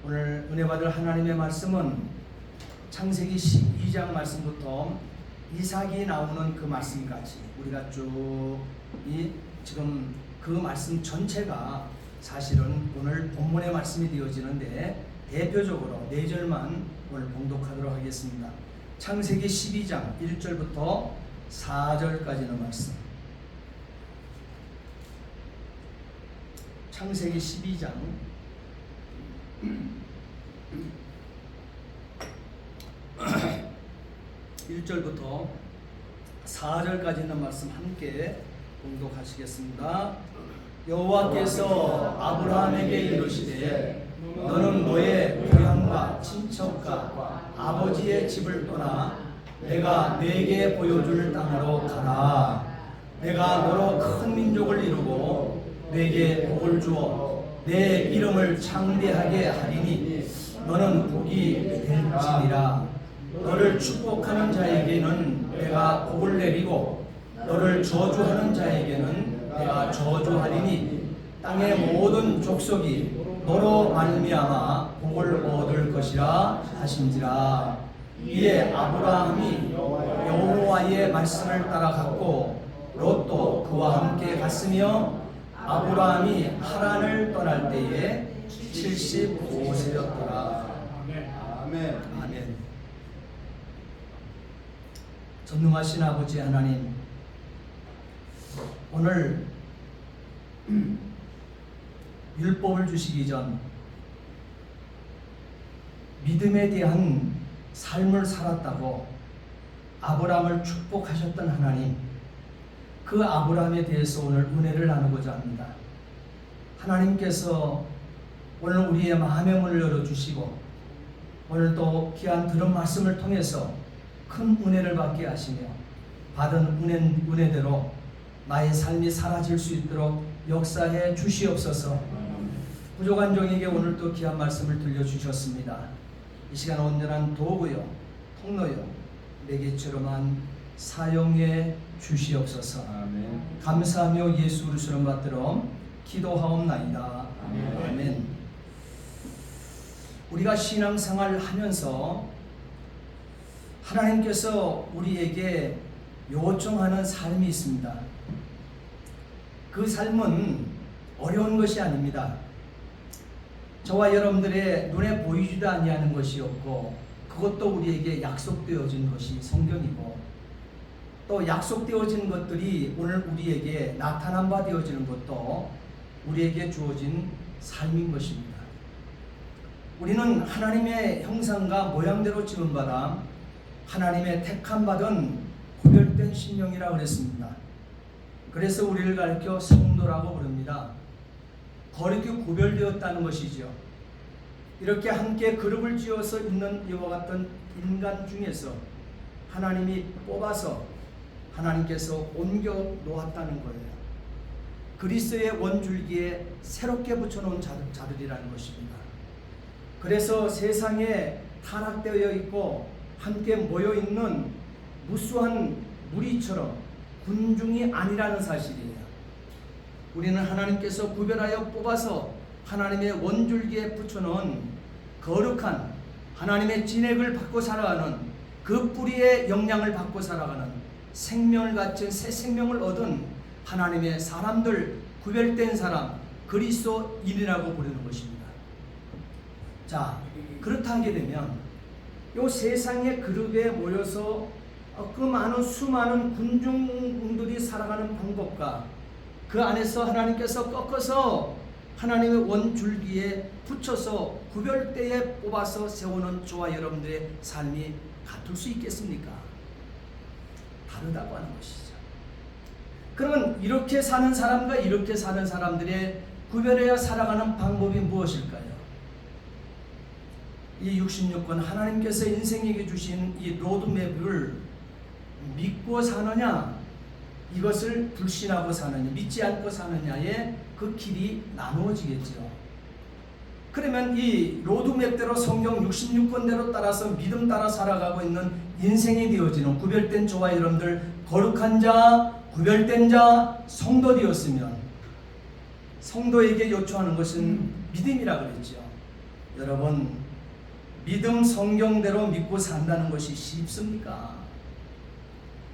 오늘 은혜 받을 하나님의 말씀은 창세기 12장 말씀부터 이삭이 나오는 그 말씀까지 우리가 쭉 지금 그 말씀 전체가 사실은 오늘 본문의 말씀이 되어지는데 대표적으로 4절만 오늘 봉독하도록 하겠습니다. 창세기 12장 1절부터 4절까지는 말씀. 창세기 12장 1절부터 4절까지 있는 말씀 함께 봉독하시겠습니다. 여호와께서 아브라함에게 이르시되 너는 너의 고향과 친척과 아버지의 집을 떠나 내가 네게 보여줄 땅으로 가라. 내가 너로 큰 민족을 이루고 네게 복을 주어 내 이름을 창대하게 하리니 너는 복이 될지니라. 너를 축복하는 자에게는 내가 복을 내리고 너를 저주하는 자에게는 내가 저주하리니 땅의 모든 족속이 너로 말미암아 복을 얻을 것이라 하신지라. 이에 아브라함이 여호와의 말씀을 따라갔고 롯도 그와 함께 갔으며 아브라함이 하란을 떠날 때에 75세였더라. 아멘. 아멘. 전능하신 아버지 하나님, 오늘 율법을 주시기 전 믿음에 대한 삶을 살았다고 아브라함을 축복하셨던 하나님, 그 아브라함에 대해서 오늘 은혜를 나누고자 합니다. 하나님께서 오늘 우리의 마음의 문을 열어주시고 오늘 또 귀한 들은 말씀을 통해서 큰 은혜를 받게 하시며 받은 은혜대로 나의 삶이 사라질 수 있도록 역사해 주시옵소서. 부족한 종에게 오늘 또 귀한 말씀을 들려주셨습니다. 이 시간 온전한 도구요 통로요 매개체로만 사용해 주시옵소서. 아멘. 감사하며 예수 그리스도를 받들어 기도하옵나이다. 아멘. 아멘. 우리가 신앙생활을 하면서 하나님께서 우리에게 요청하는 삶이 있습니다. 그 삶은 어려운 것이 아닙니다. 저와 여러분들의 눈에 보이지도 아니하는 것이었고 그것도 우리에게 약속되어진 것이 성경이고 또 약속되어진 것들이 오늘 우리에게 나타난 바 되어지는 것도 우리에게 주어진 삶인 것입니다. 우리는 하나님의 형상과 모양대로 지음받아 하나님의 택함받은 구별된 신령이라고 그랬습니다. 그래서 우리를 가르쳐 성도라고 부릅니다. 거룩히 구별되었다는 것이죠. 이렇게 함께 그룹을 지어서 있는 이와 같은 인간 중에서 하나님이 뽑아서 하나님께서 옮겨 놓았다는 거예요. 그리스도의 원줄기에 새롭게 붙여놓은 자들이라는 것입니다. 그래서 세상에 타락되어 있고 함께 모여있는 무수한 무리처럼 군중이 아니라는 사실이에요. 우리는 하나님께서 구별하여 뽑아서 하나님의 원줄기에 붙여놓은 거룩한 하나님의 진액을 받고 살아가는 그 뿌리의 영향을 받고 살아가는 생명을 갖춘 새 생명을 얻은 하나님의 사람들, 구별된 사람, 그리스도인이라고 부르는 것입니다. 자, 그렇다 하게 되면 이 세상의 그룹에 모여서 그 많은 수많은 군중들이 살아가는 방법과 그 안에서 하나님께서 꺾어서 하나님의 원줄기에 붙여서 구별대에 뽑아서 세우는 저와 여러분들의 삶이 같을 수 있겠습니까? 다르다고 하는 것이죠. 그러면 이렇게 사는 사람과 이렇게 사는 사람들의 구별해야 살아가는 방법이 무엇일까요? 이 66권 하나님께서 인생에게 주신 이 로드맵을 믿고 사느냐, 이것을 불신하고 사느냐, 믿지 않고 사느냐의 그 길이 나누어지겠죠. 그러면 이 로드맵대로 성경 66권대로 따라서 믿음 따라 살아가고 있는 인생이 되어지는 구별된 저와 여러분들, 거룩한 자, 구별된 자, 성도 되었으면 성도에게 요청하는 것은 믿음이라 그랬죠. 여러분, 믿음 성경대로 믿고 산다는 것이 쉽습니까?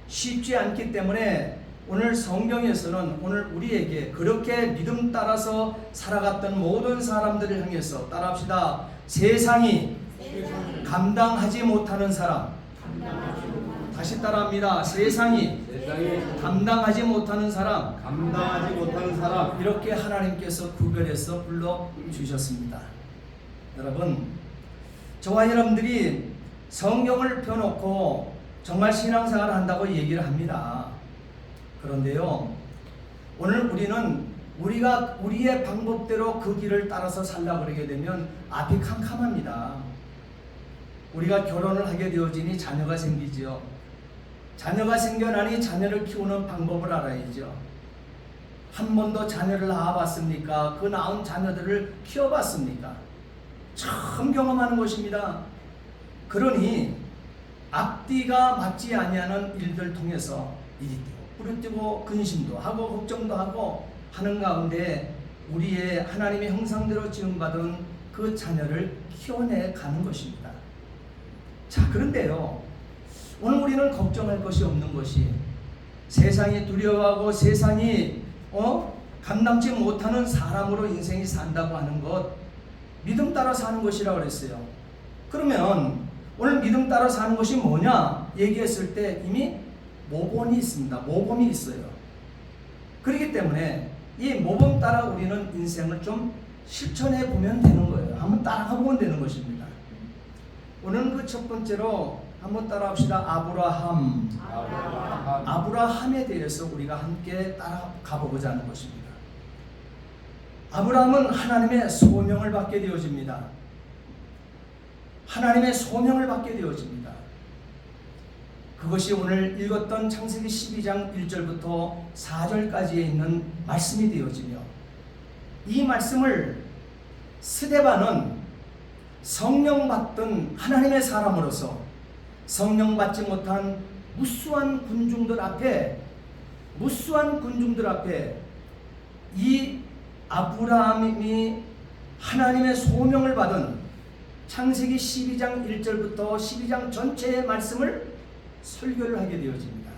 쉽지 않기 때문에 오늘 성경에서는 오늘 우리에게 그렇게 믿음 따라서 살아갔던 모든 사람들을 향해서 따라합시다. 세상이 감당하지 못하는 사람. 다시 따라합니다. 세상이 감당하지 못하는 사람. 이렇게 하나님께서 구별해서 불러주셨습니다. 여러분, 저와 여러분들이 성경을 펴놓고 정말 신앙생활을 한다고 얘기를 합니다. 그런데요, 오늘 우리는 우리가 우리의 방법대로 그 길을 따라서 살려고 그러게 되면 앞이 캄캄합니다. 우리가 결혼을 하게 되어지니 자녀가 생기죠. 자녀가 생겨나니 자녀를 키우는 방법을 알아야죠. 한 번도 자녀를 낳아봤습니까? 그 낳은 자녀들을 키워봤습니까? 처음 경험하는 것입니다. 그러니 앞뒤가 맞지 아니하는 일들 통해서 이리 뛰고 부르뛰고 근심도 하고 걱정도 하고 하는 가운데 우리의 하나님의 형상대로 지음받은 그 자녀를 키워내 가는 것입니다. 자, 그런데요, 오늘 우리는 걱정할 것이 없는 것이 세상이 두려워하고 세상이 감당지 못하는 사람으로 인생이 산다고 하는 것, 믿음 따라 사는 것이라고 그랬어요. 그러면 오늘 믿음 따라 사는 것이 뭐냐 얘기했을 때 이미 모범이 있습니다. 모범이 있어요. 그렇기 때문에 이 모범 따라 우리는 인생을 좀 실천해 보면 되는 거예요. 한번 따라가 보면 되는 것입니다. 오늘은 그 첫 번째로 한번 따라합시다. 아브라함에 대해서 우리가 함께 따라가 보고자 하는 것입니다. 아브라함은 하나님의 소명을 받게 되어집니다. 하나님의 소명을 받게 되어집니다. 그것이 오늘 읽었던 창세기 12장 1절부터 4절까지에 있는 말씀이 되어지며, 이 말씀을 스데반은 성령 받던 하나님의 사람으로서 성령 받지 못한 무수한 군중들 앞에 이 아브라함이 하나님의 소명을 받은 창세기 12장 1절부터 12장 전체의 말씀을 설교를 하게 되어집니다.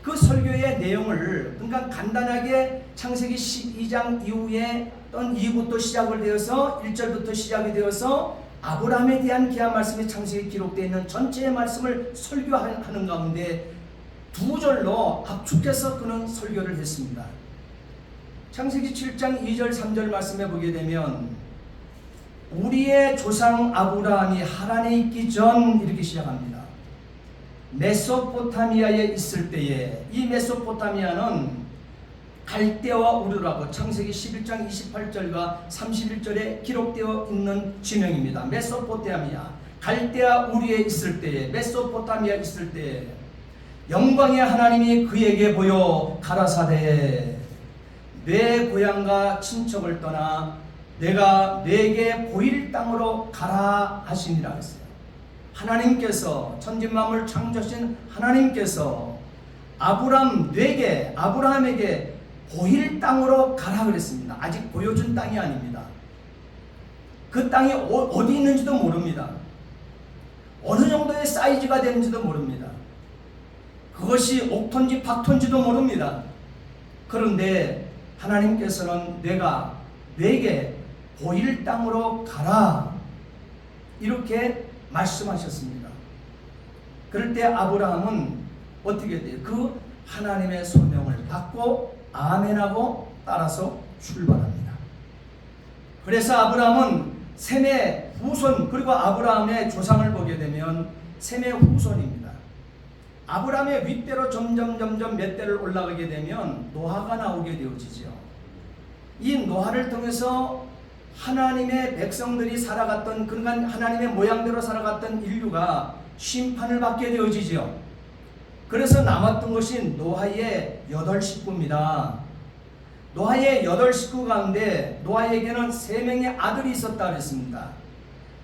그 설교의 내용을 그러니까 간단하게 창세기 12장 이후에 또는 2부터 시작을 되어서 1절부터 시작이 되어서 아브라함에 대한 귀한 말씀이 창세기에 기록되어 있는 전체의 말씀을 설교하는 가운데 두 절로 압축해서 그는 설교를 했습니다. 창세기 7장 2절 3절 말씀에 보게 되면 우리의 조상 아브라함이 하란에 있기 전 이렇게 시작합니다. 메소포타미아에 있을 때에, 이 메소포타미아는 갈대와 우르라고 창세기 11장 28절과 31절에 기록되어 있는 지명입니다. 메소포타미아, 갈대와 우르에 있을 때에, 메소포타미아에 있을 때에 영광의 하나님이 그에게 보여 가라사대 내 고향과 친척을 떠나 내가 내게 보일 땅으로 가라 하시니라 했어요. 하나님께서, 천지만물 창조하신 하나님께서 아브라함에게 보일 땅으로 가라 그랬습니다. 아직 보여준 땅이 아닙니다. 그 땅이 어디 있는지도 모릅니다. 어느 정도의 사이즈가 되는지도 모릅니다. 그것이 옥토인지 박토인지도 모릅니다. 그런데 하나님께서는 내게 보일 땅으로 가라 이렇게 말씀하셨습니다. 그럴 때 아브라함은 어떻게 돼요? 그 하나님의 소명을 받고 아멘하고 따라서 출발합니다. 그래서 아브라함은 셈의 후손, 그리고 아브라함의 조상을 보게 되면 셈의 후손입니다. 아브라함의 윗대로 점점 몇 대를 올라가게 되면 노아가 나오게 되어지죠. 이 노아를 통해서 하나님의 백성들이 살아갔던, 그러니까 하나님의 모양대로 살아갔던 인류가 심판을 받게 되어지죠. 그래서 남았던 것이 노아의 8식구입니다. 노아의 8식구 가운데 노아에게는 3명의 아들이 있었다 그랬습니다.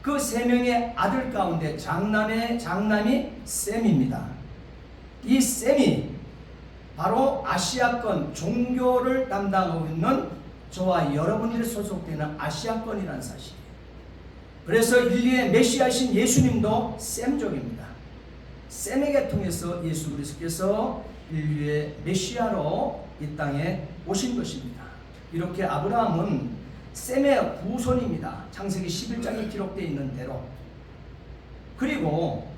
그 3명의 아들 가운데 장남이 셈입니다. 이 셈이 바로 아시아권 종교를 담당하고 있는 저와 여러분들이 소속되는 아시아권이라는 사실이에요. 그래서 인류의 메시아이신 예수님도 셈족입니다. 셈에게 통해서 예수 그리스도께서 인류의 메시아로 이 땅에 오신 것입니다. 이렇게 아브라함은 셈의 후손입니다. 창세기 11장에 기록되어 있는 대로. 그리고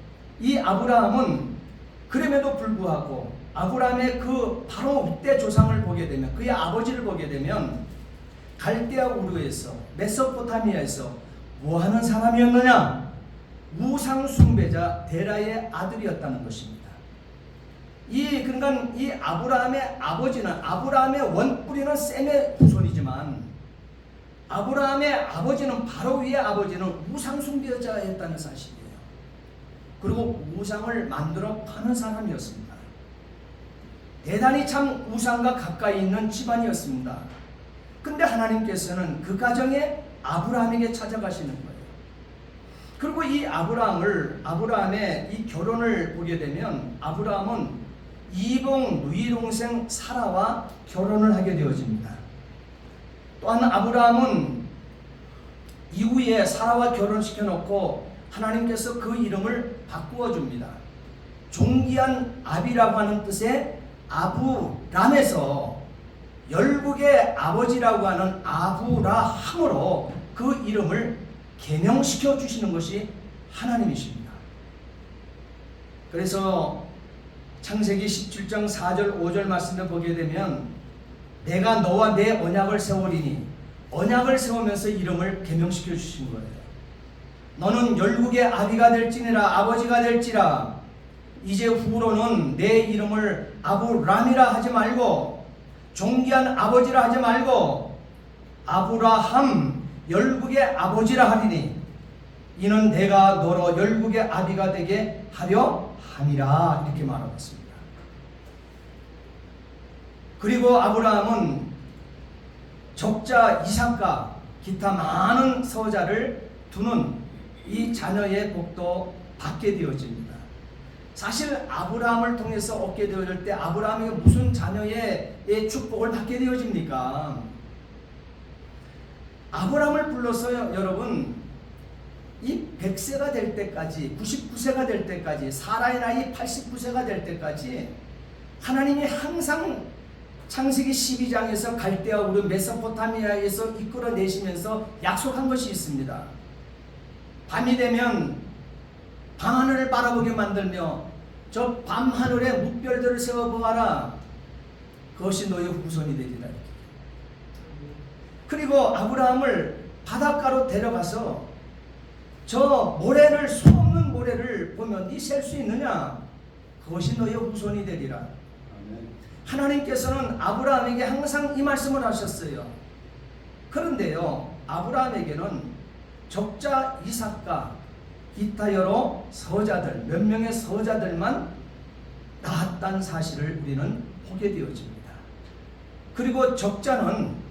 이 아브라함은 그럼에도 불구하고 아브라함의 그 바로 그때 조상을 보게 되면, 그의 아버지를 보게 되면 갈대아 우르에서 메소포타미아에서 뭐하는 사람이었느냐? 우상 숭배자 데라의 아들이었다는 것입니다. 그러니까 이 아브라함의 아버지는, 아브라함의 원뿌리는 셈의 후손이지만 아브라함의 아버지는, 바로 위의 아버지는 우상 숭배자였다는 사실이에요. 그리고 우상을 만들어 파는 사람이었습니다. 대단히 참 우상과 가까이 있는 집안이었습니다. 근데 하나님께서는 그 가정에 아브라함에게 찾아가시는 거예요. 그리고 이 아브라함의 이 결혼을 보게 되면 아브라함은 이복 누이 동생 사라와 결혼을 하게 되어집니다. 또한 아브라함은 이후에 사라와 결혼시켜 놓고 하나님께서 그 이름을 바꾸어 줍니다. 존귀한 아비라고 하는 뜻의 아브람에서 열국의 아버지라고 하는 아브라함으로 그 이름을 개명시켜 주시는 것이 하나님이십니다. 그래서 창세기 17장 4절 5절 말씀을 보게 되면 내가 너와 내 언약을 세우리니, 언약을 세우면서 이름을 개명시켜 주신 거예요. 너는 열국의 아비가 될지니라, 아버지가 될지라. 이제 후로는 내 이름을 아브람이라 하지 말고, 존귀한 아버지라 하지 말고 아브라함 열국의 아버지라 하리니 이는 내가 너로 열국의 아비가 되게 하려 함이라. 이렇게 말하고 있습니다. 그리고 아브라함은 적자 이삭과 기타 많은 서자를 두는 이 자녀의 복도 받게 되어집니다. 사실 아브라함을 통해서 얻게 되어질 때 아브라함에게 무슨 자녀의 축복을 받게 되어집니까? 아브라함을 불러서 여러분 이 100세가 될 때까지, 99세가 될 때까지, 사라의 나이 89세가 될 때까지 하나님이 항상 창세기 12장에서 갈대아 우르 메소포타미아에서 이끌어내시면서 약속한 것이 있습니다. 밤이 되면 밤하늘을 바라보게 만들며 저 밤하늘에 뭇별들을 세워보아라. 그것이 너의 후손이 되리라. 그리고 아브라함을 바닷가로 데려가서 저 모래를, 수없는 모래를 보면 네 셀 수 있느냐? 그것이 너의 후손이 되리라. 아멘. 하나님께서는 아브라함에게 항상 이 말씀을 하셨어요. 그런데요, 아브라함에게는 적자 이삭과 기타 여러 서자들, 몇 명의 서자들만 낳았다는 사실을 우리는 보게 되어집니다. 그리고 적자는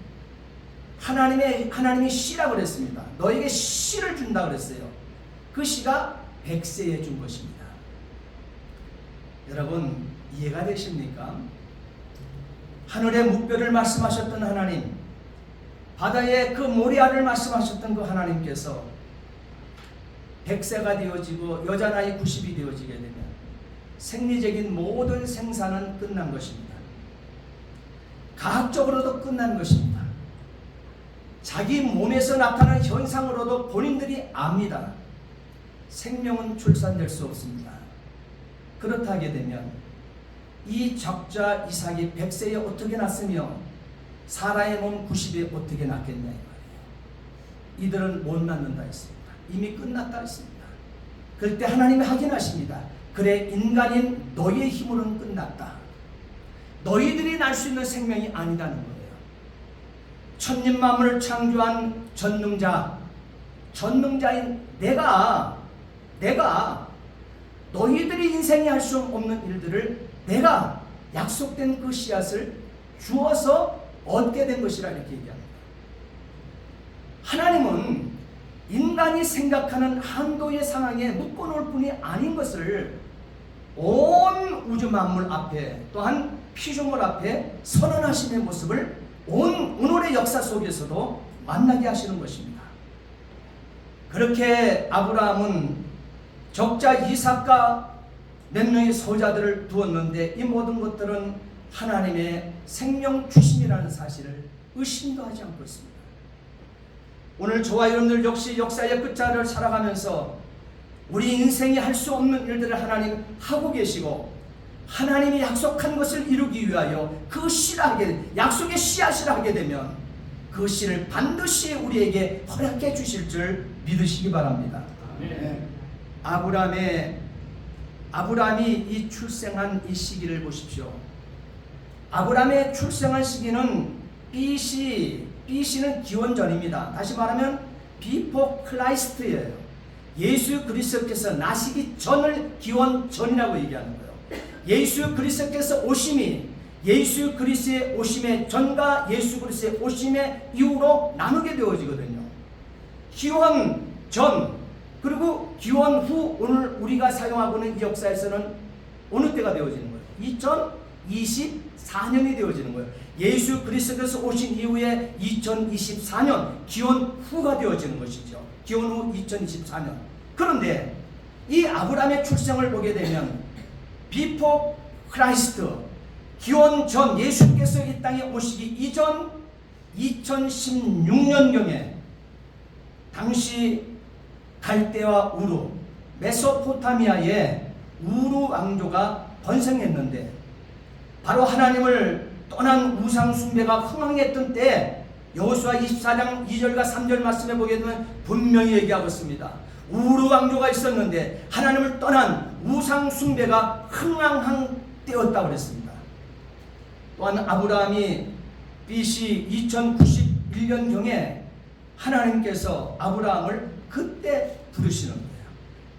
하나님이 씨라고 그랬습니다. 너에게 씨를 준다고 그랬어요. 그 씨가 100세에 준 것입니다. 여러분 이해가 되십니까? 하늘의 묵별을 말씀하셨던 하나님, 바다의 그 모리아를 말씀하셨던 그 하나님께서 100세가 되어지고 여자 나이 90이 되어지게 되면 생리적인 모든 생산은 끝난 것입니다. 과학적으로도 끝난 것입니다. 자기 몸에서 나타나는 현상으로도 본인들이 압니다. 생명은 출산될 수 없습니다. 그렇다 하게 되면 이 적자 이삭이 100세에 어떻게 났으며 사라의 몸 90에 어떻게 났겠냐 이 말이에요. 이들은 못 낳는다 했습니다. 이미 끝났다 했습니다. 그럴 때 하나님이 확인하십니다. 그래, 인간인 너희의 힘으로는 끝났다. 너희들이 날 수 있는 생명이 아니다는 거예요. 천년 만물을 창조한 전능자인 내가 너희들이 인생에 할 수 없는 일들을 내가 약속된 그 씨앗을 주어서 얻게 된 것이라 이렇게 얘기합니다. 하나님은 인간이 생각하는 한도의 상황에 묶어놓을 뿐이 아닌 것을 온 우주 만물 앞에, 또한 피조물 앞에 선언하심의 모습을 온 오늘의 역사 속에서도 만나게 하시는 것입니다. 그렇게 아브라함은 적자 이삭과 몇 명의 소자들을 두었는데 이 모든 것들은 하나님의 생명 주심이라는 사실을 의심도 하지 않고 있습니다. 오늘 저와 여러분들 역시 역사의 끝자를 살아가면서 우리 인생이 할 수 없는 일들을 하나님 하고 계시고, 하나님이 약속한 것을 이루기 위하여 그 약속의 씨앗을 하게 되면 그 씨를 반드시 우리에게 허락해 주실 줄 믿으시기 바랍니다. 아멘. 아브라함이 이 출생한 이 시기를 보십시오. 아브라함의 출생한 시기는 BC는 기원 전입니다. 다시 말하면 Before Christ예요. 예수 그리스도께서 나시기 전을 기원 전이라고 얘기하는 거예요. 예수 그리스도께서 오심이 예수 그리스도의 오심의 전과 예수 그리스도의 오심의 이후로 나누게 되어지거든요. 기원 전 그리고 기원 후, 오늘 우리가 사용하고 있는 이 역사에서는 어느 때가 되어지는 거예요? 2024년이 되어지는 거예요. 예수 그리스도께서 오신 이후에 2024년 기원 후가 되어지는 것이죠. 기원 후 2024년. 그런데 이 아브라함의 출생을 보게 되면 Before Christ, 기원 전 예수께서 이 땅에 오시기 이전 2016년경에 당시 갈대와 우루, 메소포타미아에 우루 왕조가 번성했는데, 바로 하나님을 떠난 우상 숭배가 흥황했던 때 여호수아 24장 2절과 3절 말씀에 보게 되면 분명히 얘기하고 있습니다. 우루 왕조가 있었는데 하나님을 떠난 우상 숭배가 흥황한 때였다고 그랬습니다. 또한 아브라함이 BC 2091년경에 하나님께서 아브라함을 그때 부르시는 거예요.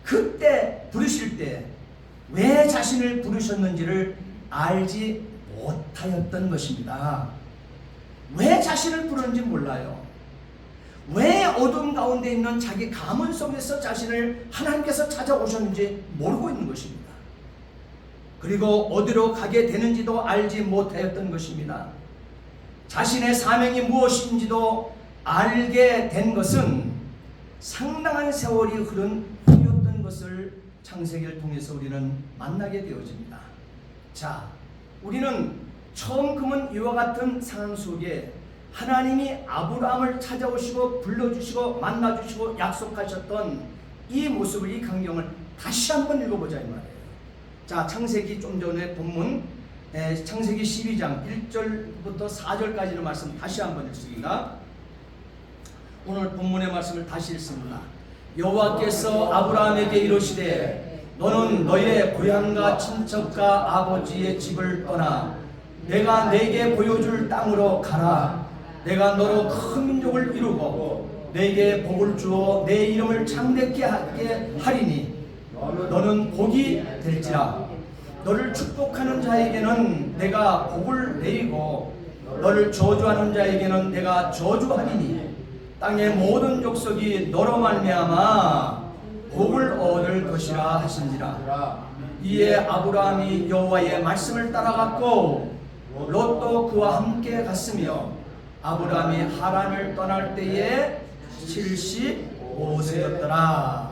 그때 부르실 때 왜 자신을 부르셨는지를 알지 못하였던 것입니다. 왜 자신을 부르는지 몰라요. 왜 어둠 가운데 있는 자기 가문 속에서 자신을 하나님께서 찾아오셨는지 모르고 있는 것입니다. 그리고 어디로 가게 되는지도 알지 못하였던 것입니다. 자신의 사명이 무엇인지도 알게 된 것은 상당한 세월이 흐른 후였던 것을 창세기를 통해서 우리는 만나게 되어집니다. 자, 우리는 처음 금은 이와 같은 상황 속에 하나님이 아브라함을 찾아오시고 불러주시고 만나주시고 약속하셨던 이 모습을, 이 광경을 다시 한번 읽어보자 이 말이에요. 자, 창세기 좀 전에 본문 창세기 12장 1절부터 4절까지의 말씀 다시 한번 읽습니다. 오늘 본문의 말씀을 다시 읽습니다. 여호와께서 아브라함에게 이르시되 너는 너의 고향과 친척과 아버지의 집을 떠나 내가 내게 보여줄 땅으로 가라. 내가 너로 큰 민족을 이루고 내게 복을 주어 내 이름을 창대케 하게 하리니 너는 복이 될지라. 너를 축복하는 자에게는 내가 복을 내리고 너를 저주하는 자에게는 내가 저주하리니 땅의 모든 족속이 너로 말미암아 복을 얻을 것이라 하신지라. 이에 아브라함이 여호와의 말씀을 따라갔고 롯도 그와 함께 갔으며 아브라함이 하란을 떠날 때에 75세였더라.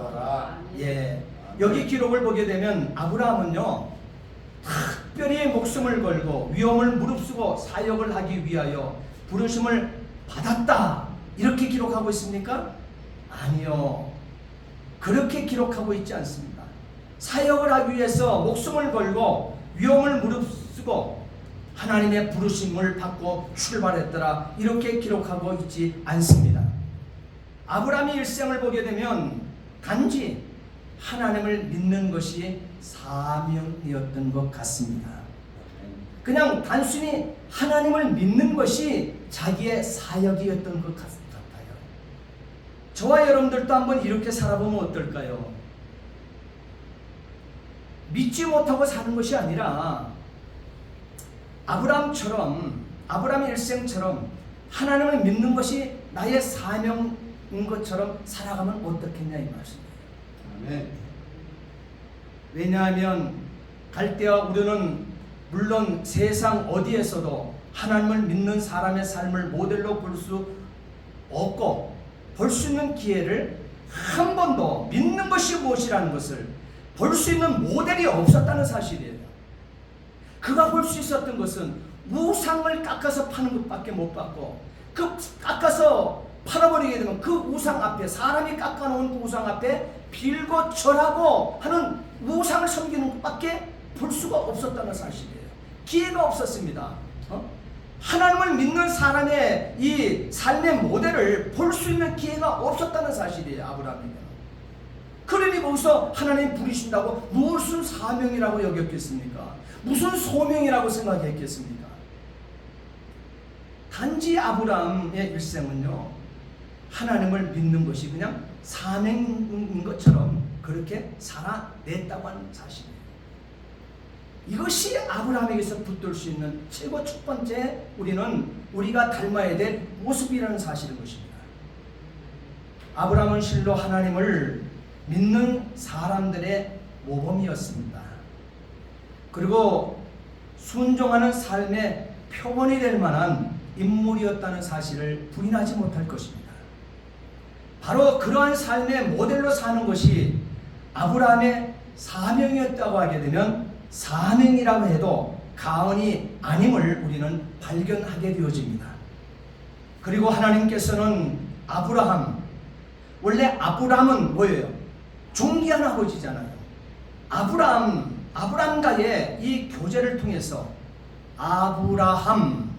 예, 여기 기록을 보게 되면 아브라함은요 특별히 목숨을 걸고 위험을 무릅쓰고 사역을 하기 위하여 부르심을 받았다, 이렇게 기록하고 있습니까? 아니요, 그렇게 기록하고 있지 않습니다. 사역을 하기 위해서 목숨을 걸고 위험을 무릅쓰고 하나님의 부르심을 받고 출발했더라, 이렇게 기록하고 있지 않습니다. 아브라함의 일생을 보게 되면 단지 하나님을 믿는 것이 사명이었던 것 같습니다. 그냥 단순히 하나님을 믿는 것이 자기의 사역이었던 것 같아요. 저와 여러분들도 한번 이렇게 살아보면 어떨까요? 믿지 못하고 사는 것이 아니라 아브라함의 일생처럼 하나님을 믿는 것이 나의 사명인 것처럼 살아가면 어떻겠냐 이 말씀이에요. 아멘. 왜냐하면 갈대와 우르는 물론 세상 어디에서도 하나님을 믿는 사람의 삶을 모델로 볼 수 없고 볼 수 있는 기회를 한 번도 믿는 것이 무엇이라는 것을 볼 수 있는 모델이 없었다는 사실이에요. 그가 볼 수 있었던 것은 우상을 깎아서 파는 것밖에 못 봤고, 그 깎아서 팔아버리게 되면 그 우상 앞에, 사람이 깎아놓은 그 우상 앞에 빌고 절하고 하는 우상을 섬기는 것밖에 볼 수가 없었다는 사실이에요. 기회가 없었습니다. 하나님을 믿는 사람의 이 삶의 모델을 볼 수 있는 기회가 없었다는 사실이에요. 아브라함에게는. 그러니 거기서 하나님 부르신다고 무슨 사명이라고 여겼겠습니까? 무슨 소명이라고 생각했겠습니까? 단지 아브라함의 일생은요, 하나님을 믿는 것이 그냥 사명인 것처럼 그렇게 살아냈다고 하는 사실이에요. 이것이 아브라함에게서 붙들 수 있는 최고 첫 번째 우리가 닮아야 될 모습이라는 사실인 것입니다. 아브라함은 실로 하나님을 믿는 사람들의 모범이었습니다. 그리고 순종하는 삶의 표본이 될 만한 인물이었다는 사실을 부인하지 못할 것입니다. 바로 그러한 삶의 모델로 사는 것이 아브라함의 사명이었다고 하게 되면 사명이라고 해도 가언이 아님을 우리는 발견하게 되어집니다. 그리고 하나님께서는 원래 아브라함은 뭐예요? 존귀한 아버지잖아요. 아브라함과의 이 교제를 통해서 아브라함,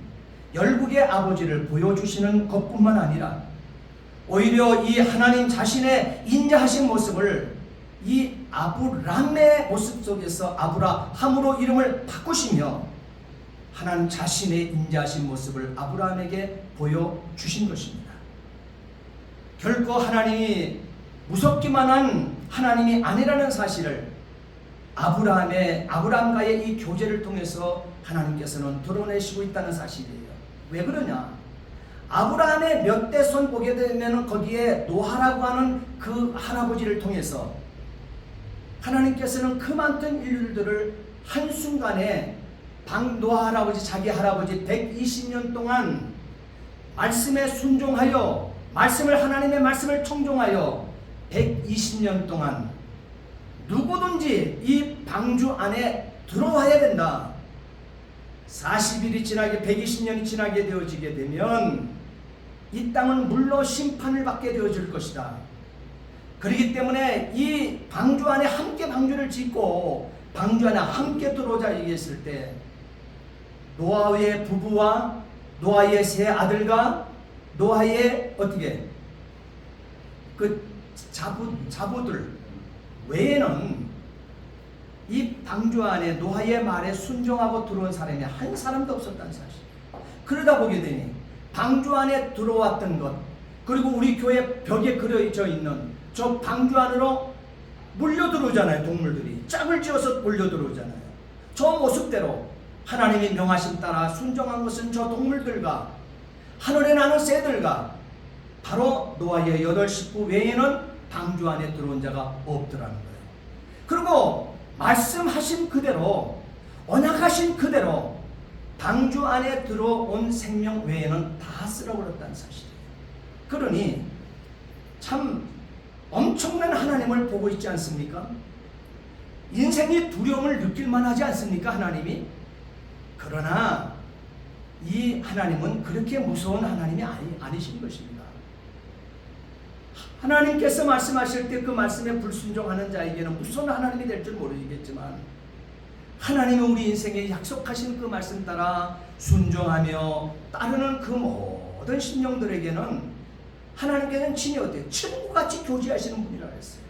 열국의 아버지를 보여주시는 것뿐만 아니라 오히려 이 하나님 자신의 인자하신 모습을 이 아브람의 모습 속에서 아브라함으로 이름을 바꾸시며 하나님 자신의 인자하신 모습을 아브라함에게 보여주신 것입니다. 결코 하나님이 무섭기만 한 하나님이 아니라는 사실을 아브라함과의 이 교제를 통해서 하나님께서는 드러내시고 있다는 사실이에요. 왜 그러냐? 아브라함의 몇 대 손 보게 되면 거기에 노아라고 하는 그 할아버지를 통해서 하나님께서는 그 많은 인류들을 한순간에 노아 할아버지, 자기 할아버지 120년 동안 말씀에 순종하여 하나님의 말씀을 청종하여 120년 동안 누구든지 이 방주 안에 들어와야 된다. 40일이 지나게 120년이 지나게 되어지게 되면 이 땅은 물로 심판을 받게 되어질 것이다. 그렇기 때문에 이 방주 안에 함께 방주를 짓고 방주 안에 함께 들어오자 얘기했을 때 노아의 부부와 노아의 세 아들과 노아의 그 자부들 외에는 이 방주 안에 노아의 말에 순종하고 들어온 사람이 한 사람도 없었다는 사실. 그러다 보게 되니 방주 안에 들어왔던 것, 그리고 우리 교회 벽에 그려져 있는 저 방주 안으로 몰려 들어오잖아요. 동물들이 짝을 지어서 몰려 들어오잖아요. 저 모습대로 하나님이 명하심 따라 순종한 것은 저 동물들과 하늘에 나는 새들과 바로 노아의 8 식구 외에는 방주 안에 들어온 자가 없더라는 거예요. 그리고 말씀하신 그대로, 언약하신 그대로 방주 안에 들어온 생명 외에는 다 쓸어버렸다는 사실이에요. 그러니 참 엄청난 하나님을 보고 있지 않습니까? 인생이 두려움을 느낄만 하지 않습니까? 하나님이. 그러나 이 하나님은 그렇게 무서운 하나님이 아니신 것입니다. 하나님께서 말씀하실 때 그 말씀에 불순종하는 자에게는 무슨 하나님이 될 줄 모르겠지만 하나님이 우리 인생에 약속하신 그 말씀 따라 순종하며 따르는 그 모든 심령들에게는 하나님께서는 친히 어때요? 친구같이 교제하시는 분이라고 했어요.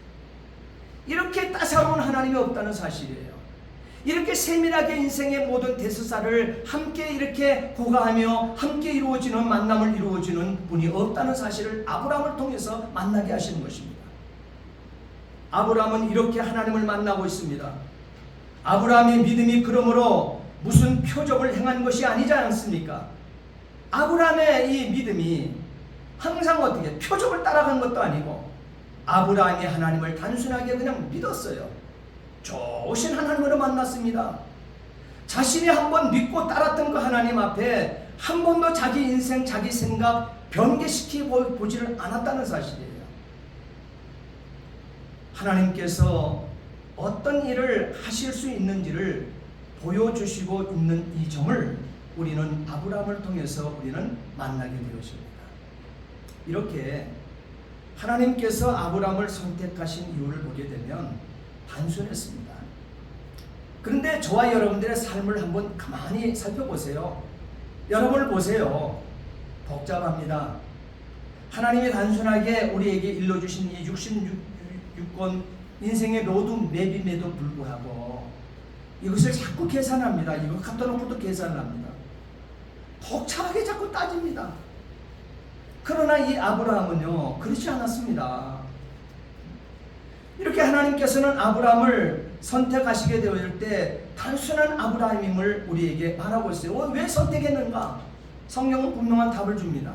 이렇게 따사로운 하나님이 없다는 사실이에요. 이렇게 세밀하게 인생의 모든 대수사를 함께 이렇게 고가하며 함께 이루어지는 만남을 이루어지는 분이 없다는 사실을 아브라함을 통해서 만나게 하시는 것입니다. 아브라함은 이렇게 하나님을 만나고 있습니다. 아브라함의 믿음이 그러므로 무슨 표적을 행한 것이 아니지 않습니까? 아브라함의 이 믿음이 항상 어떻게 표적을 따라간 것도 아니고 아브라함이 하나님을 단순하게 그냥 믿었어요. 좋으신 하나님으로 만났습니다. 자신이 한번 믿고 따랐던 그 하나님 앞에 한 번도 자기 인생, 자기 생각 변개시키고 보지를 않았다는 사실이에요. 하나님께서 어떤 일을 하실 수 있는지를 보여주시고 있는 이 점을 우리는 아브라함을 통해서 우리는 만나게 되었습니다. 이렇게 하나님께서 아브라함을 선택하신 이유를 보게 되면 단순했습니다. 그런데 저와 여러분들의 삶을 한번 가만히 살펴보세요. 여러분을 보세요. 복잡합니다. 하나님이 단순하게 우리에게 일러주신 이 66권 인생의 로드맵임에도 불구하고 이것을 자꾸 계산합니다. 이거 갖다 놓고 또 계산을 합니다. 복잡하게 자꾸 따집니다. 그러나 이 아브라함은요, 그렇지 않았습니다. 이렇게 하나님께서는 아브라함을 선택하시게 되었을 때 단순한 아브라함임을 우리에게 말하고 있어요. 왜 선택했는가? 성경은 분명한 답을 줍니다.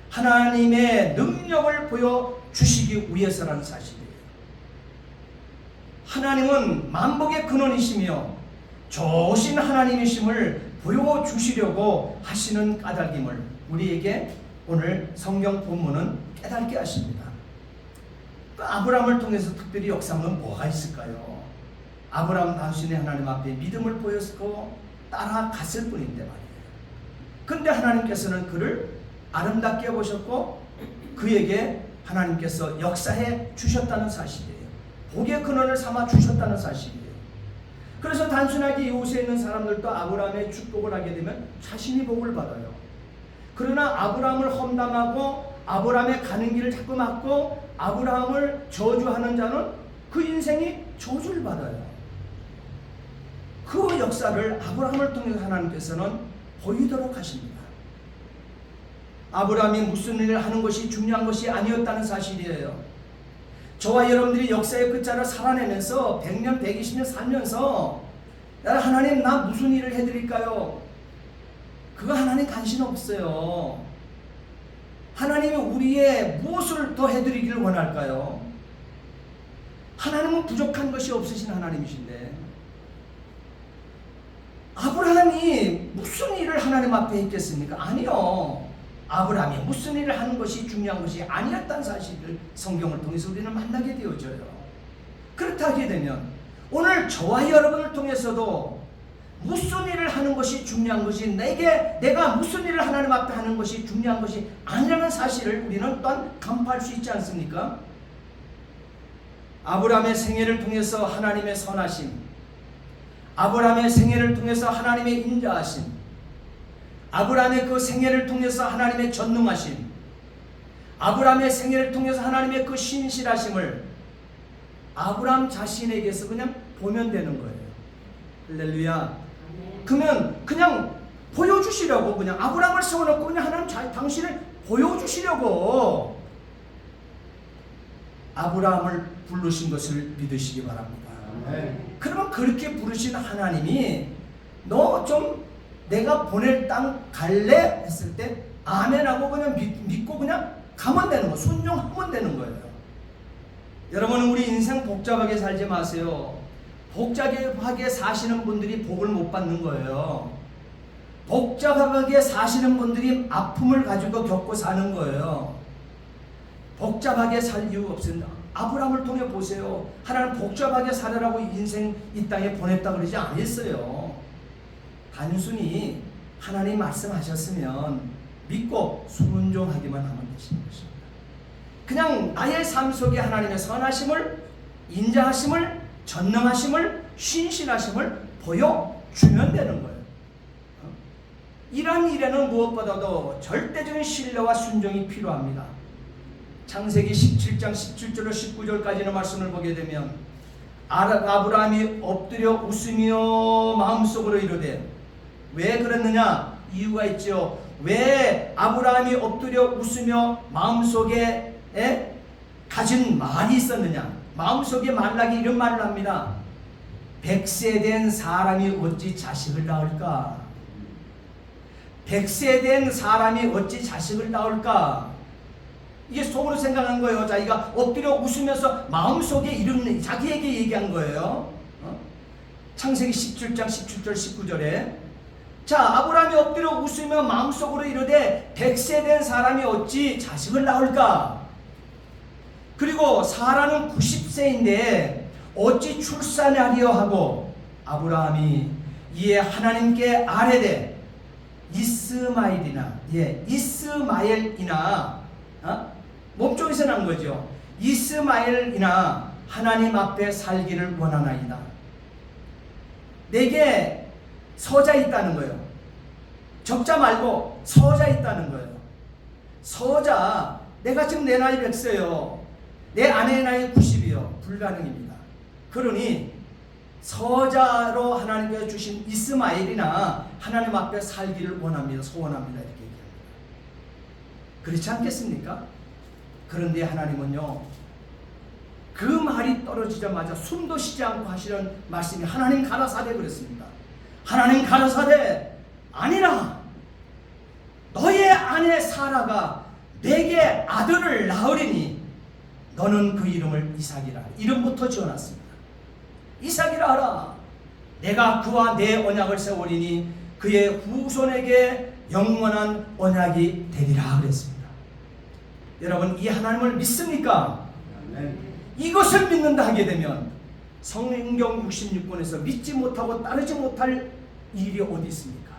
하나님의 능력을 보여주시기 위해서라는 사실이에요. 하나님은 만복의 근원이시며 좋으신 하나님이심을 보여주시려고 하시는 까닭임을 우리에게 오늘 성경 본문은 깨닫게 하십니다. 아브라함을 통해서 특별히 역사는 뭐가 있을까요? 아브라함 단순히 하나님 앞에 믿음을 보였고 따라갔을 뿐인데 말이에요. 그런데 하나님께서는 그를 아름답게 보셨고 그에게 하나님께서 역사해 주셨다는 사실이에요. 복의 근원을 삼아 주셨다는 사실이에요. 그래서 단순하게 이웃에 있는 사람들도 아브라함의 축복을 하게 되면 자신이 복을 받아요. 그러나 아브라함을 험담하고 아브라함의 가는 길을 자꾸 막고 아브라함을 저주하는 자는 그 인생이 저주를 받아요. 그 역사를 아브라함을 통해서 하나님께서는 보이도록 하십니다. 아브라함이 무슨 일을 하는 것이 중요한 것이 아니었다는 사실이에요. 저와 여러분들이 역사의 끝자를 살아내면서 100년, 120년 살면서 하나님 나 무슨 일을 해드릴까요? 그거 하나님 관심 없어요. 하나님이 우리의 무엇을 더 해드리기를 원할까요? 하나님은 부족한 것이 없으신 하나님이신데 아브라함이 무슨 일을 하나님 앞에 했겠습니까? 아니요. 아브라함이 무슨 일을 하는 것이 중요한 것이 아니었다는 사실을 성경을 통해서 우리는 만나게 되어져요. 그렇다 하게 되면 오늘 저와 여러분을 통해서도 무슨 일을 하는 것이 중요한 것이 내가 무슨 일을 하나님 앞에 하는 것이 중요한 것이 아니라는 사실을 우리는 또한 간파할 수 있지 않습니까? 아브라함의 생애를 통해서 하나님의 선하심, 아브라함의 생애를 통해서 하나님의 인자하심, 아브라함의 그 생애를 통해서 하나님의 전능하심, 아브라함의 생애를 통해서 하나님의 그 신실하심을 아브라함 자신에게서 그냥 보면 되는 거예요. 할렐루야. 그러면 그냥 보여주시려고 그냥 아브라함을 세워놓고 그냥 하나님 당신을 보여주시려고 아브라함을 부르신 것을 믿으시기 바랍니다. 그러면 그렇게 부르신 하나님이 너 좀 내가 보낼 땅 갈래? 했을 때 아멘하고 그냥 믿고 그냥 가면 되는 거예요. 순종하면 되는 거예요. 여러분은 우리 인생 복잡하게 살지 마세요. 복잡하게 사시는 분들이 복을 못 받는 거예요. 복잡하게 사시는 분들이 아픔을 가지고 겪고 사는 거예요. 복잡하게 살 이유가 없습니다. 아브라함을 통해 보세요. 하나님 복잡하게 살으라고 인생 이 땅에 보냈다 그러지 않았어요. 단순히 하나님 말씀하셨으면 믿고 순종하기만 하면 되시는 것입니다. 그냥 나의 삶 속에 하나님의 선하심을, 인자하심을, 전능하심을, 신실하심을 보여주면 되는 거예요. 이러한 일에는 무엇보다도 절대적인 신뢰와 순종이 필요합니다. 창세기 17장 17절로 19절까지의 말씀을 보게 되면 아브라함이 엎드려 웃으며 마음속으로 이르되, 왜 그랬느냐? 이유가 있죠. 왜 아브라함이 엎드려 웃으며 마음속에 가진 말이 있었느냐? 마음속에 말락이 이런 말을 합니다. 100세 된 사람이 어찌 자식을 낳을까? 100세 된 사람이 어찌 자식을 낳을까? 이게 속으로 생각한 거예요. 자기가 엎드려 웃으면서 마음속에 이런 자기에게 얘기한 거예요. 창세기 17장 17절 19절에 자, 아브라함이 엎드려 웃으며 마음속으로 이르되 100세 된 사람이 어찌 자식을 낳을까? 그리고 사라는 90세인데 어찌 출산하리요 하고 아브라함이 이에 하나님께 아뢰되 이스마엘이나 몸쪽에서 난 거죠. 이스마엘이나 하나님 앞에 살기를 원하나이다. 내게 서자 있다는 거예요. 적자 말고 서자 있다는 거예요. 서자, 내가 지금 내 나이 100세요. 내 아내의 나이 90이요. 불가능입니다. 그러니 서자로 하나님께서 주신 이스마엘이나 하나님 앞에 살기를 원합니다. 소원합니다. 이렇게 얘기합니다. 그렇지 않겠습니까? 그런데 하나님은요, 그 말이 떨어지자마자 숨도 쉬지 않고 하시는 말씀이 하나님 가라사대 그랬습니다. 하나님 가라사대 아니라 너의 아내 사라가 내게 아들을 낳으리니 너는 그 이름을 이삭이라. 이름부터 지어놨습니다. 이삭이라 하라. 내가 그와 내 언약을 세우리니 그의 후손에게 영원한 언약이 되리라 그랬습니다. 여러분, 이 하나님을 믿습니까? 아멘. 이것을 믿는다 하게 되면 성경 66권에서 믿지 못하고 따르지 못할 일이 어디 있습니까?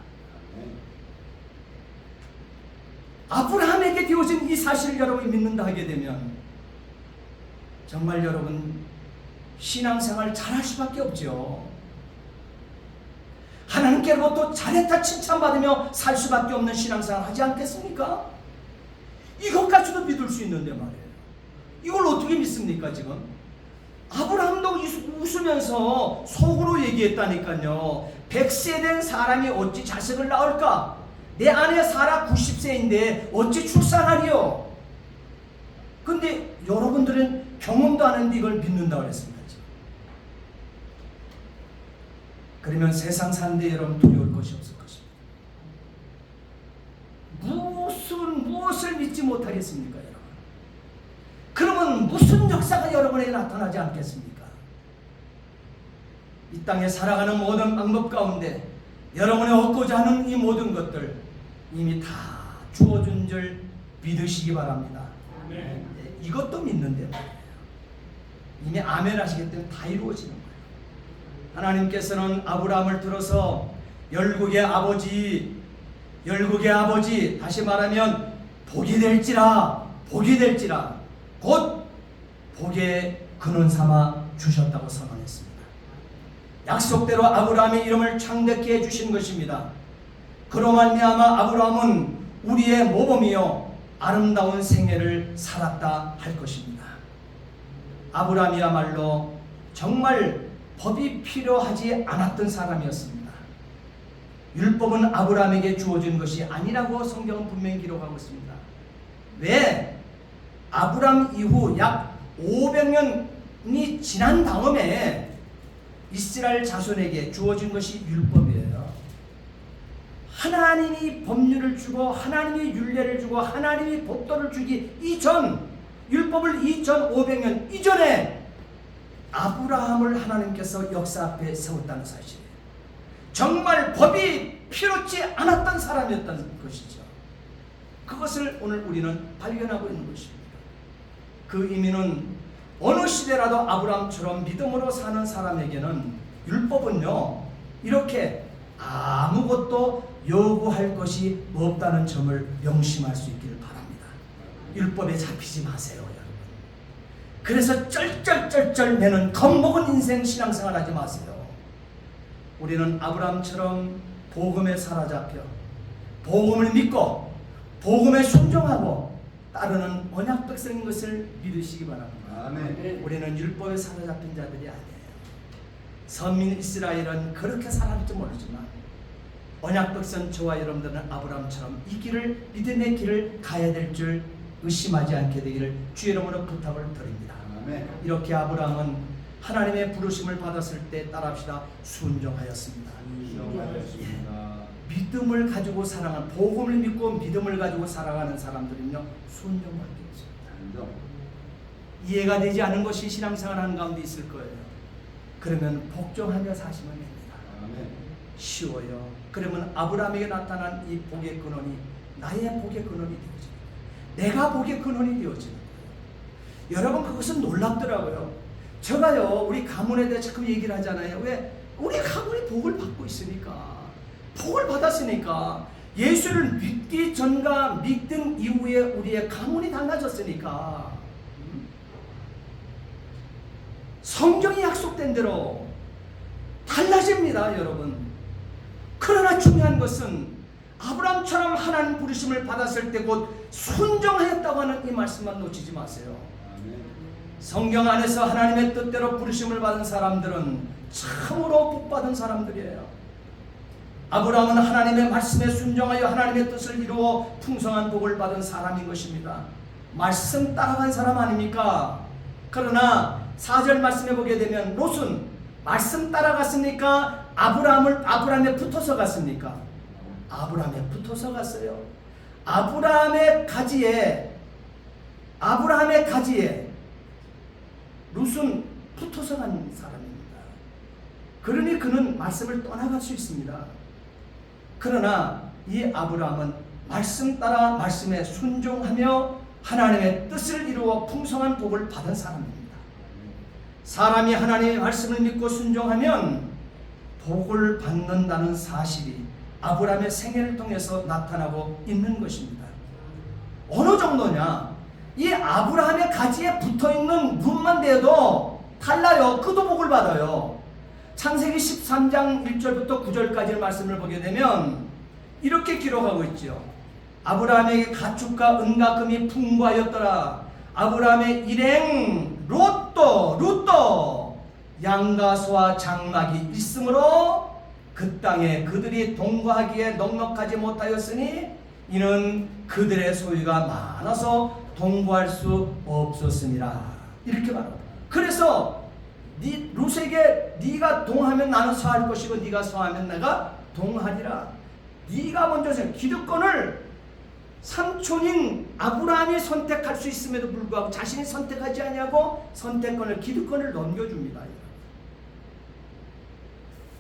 아브라함에게 되어진 이 사실을 여러분이 믿는다 하게 되면 정말 여러분 신앙생활 잘할 수밖에 없죠. 하나님께로부터 잘했다 칭찬받으며 살 수밖에 없는 신앙생활 하지 않겠습니까? 이것까지도 믿을 수 있는데 말이에요. 이걸 어떻게 믿습니까 지금? 아브라함도 웃으면서 속으로 얘기했다니까요. 100세 된 사람이 어찌 자식을 낳을까? 내 아내 사라 90세인데 어찌 출산하리요? 근데 여러분들은 경험도 안 했는데 이걸 믿는다고 그랬습니다. 그러면 세상 사는데 여러분 두려울 것이 없을 것입니다. 무엇을 믿지 못하겠습니까 여러분? 그러면 무슨 역사가 여러분에게 나타나지 않겠습니까? 이 땅에 살아가는 모든 방법 가운데 여러분이 얻고자 하는 이 모든 것들 이미 다 주어준 줄 믿으시기 바랍니다. 네. 이것도 믿는데 이미 아멘 하시기 때문에 다 이루어지는 거예요. 하나님께서는 아브라함을 들어서 열국의 아버지, 다시 말하면 복이 될지라 곧 복의 근원 삼아 주셨다고 선언했습니다. 약속대로 아브라함의 이름을 창대케 해주신 것입니다. 그로 말미암아 아브라함은 우리의 모범이요 아름다운 생애를 살았다 할 것입니다. 아브라함이야말로 정말 법이 필요하지 않았던 사람이었습니다. 율법은 아브라함에게 주어진 것이 아니라고 성경은 분명히 기록하고 있습니다. 왜? 아브라함 이후 약 500년이 지난 다음에 이스라엘 자손에게 주어진 것이 율법이에요. 하나님이 법률을 주고 하나님이 율례를 주고 하나님이 법도를 주기 이전, 율법을 2500년 이전에 아브라함을 하나님께서 역사 앞에 세웠다는 사실이에요. 정말 법이 필요치 않았던 사람이었던 것이죠. 그것을 오늘 우리는 발견하고 있는 것입니다. 그 의미는 어느 시대라도 아브라함처럼 믿음으로 사는 사람에게는 율법은요 이렇게 아무것도 요구할 것이 없다는 점을 명심할 수 있기를 바랍니다. 율법에 잡히지 마세요 여러분. 그래서 쩔쩔쩔쩔 매는 겁먹은 인생 신앙생활 하지 마세요. 우리는 아브라함처럼 복음에 사로잡혀 복음을 믿고 복음에 순종하고 따르는 언약 백성인 것을 믿으시기 바랍니다. 아멘. 우리는 율법에 사로잡힌 자들이 아니에요. 선민 이스라엘은 그렇게 살았을지 모르지만 언약 백성 저와 여러분들은 아브라함처럼 이 길을 믿음의 길을 가야 될 줄 의심하지 않게 되기를 주의 이름으로 부탁을 드립니다. 아멘. 이렇게 아브라함은 하나님의 부르심을 받았을 때 따라합시다. 순종하였습니다. 믿음을 가지고 살아가는, 복음을 믿고 믿음을 가지고 살아가는 사람들은요 순종할 게 있습니다. 이해가 되지 않은 것이 신앙생활하는 가운데 있을 거예요. 그러면 복종하며 사시면 됩니다. 아멘. 쉬워요. 그러면 아브라함에게 나타난 이 복의 근원이 나의 복의 근원이 되어집니다. 내가 복의 근원이 되어지는 거예요. 여러분 그것은 놀랍더라고요. 제가요 우리 가문에 대해 자꾸 얘기를 하잖아요. 왜? 우리 가문이 복을 받고 있으니까, 복을 받았으니까, 예수를 믿기 전과 믿든 이후에 우리의 가문이 달라졌으니까, 성경이 약속된 대로 달라집니다, 여러분. 그러나 중요한 것은 아브라함처럼 하나님 부르심을 받았을 때 곧 순종하였다고 하는 이 말씀만 놓치지 마세요. 성경 안에서 하나님의 뜻대로 부르심을 받은 사람들은 참으로 복받은 사람들이에요. 아브라함은 하나님의 말씀에 순종하여 하나님의 뜻을 이루어 풍성한 복을 받은 사람인 것입니다. 말씀 따라간 사람 아닙니까? 그러나 4절 말씀에 보게 되면 롯은 말씀 따라갔습니까? 아브라함에 붙어서 갔습니까? 아브라함에 붙어서 갔어요. 아브라함의 가지에 롯은 붙어서 간 사람입니다. 그러니 그는 말씀을 떠나갈 수 있습니다. 그러나 이 아브라함은 말씀 따라 말씀에 순종하며 하나님의 뜻을 이루어 풍성한 복을 받은 사람입니다. 사람이 하나님의 말씀을 믿고 순종하면 복을 받는다는 사실이 아브라함의 생애를 통해서 나타나고 있는 것입니다. 어느 정도냐? 이 아브라함의 가지에 붙어있는 룬만 돼도 달라요. 그도 복을 받아요. 창세기 13장 1절부터 9절까지의 말씀을 보게 되면 이렇게 기록하고 있죠. 아브라함에게 가축과 은과 금이 풍부하였더라. 아브라함의 일행 롯도 양과 소와 장막이 있으므로 그 땅에 그들이 동거하기에 넉넉하지 못하였으니 이는 그들의 소유가 많아서 동거할 수 없었습니다. 이렇게 말합니다. 그래서 롯에게 네가 동하면 나는 서할 것이고 네가 서하면 내가 동하리라. 네가 먼저 기득권을 삼촌인 아브라함이 선택할 수 있음에도 불구하고 자신이 선택하지 아니하고 기득권을 넘겨줍니다.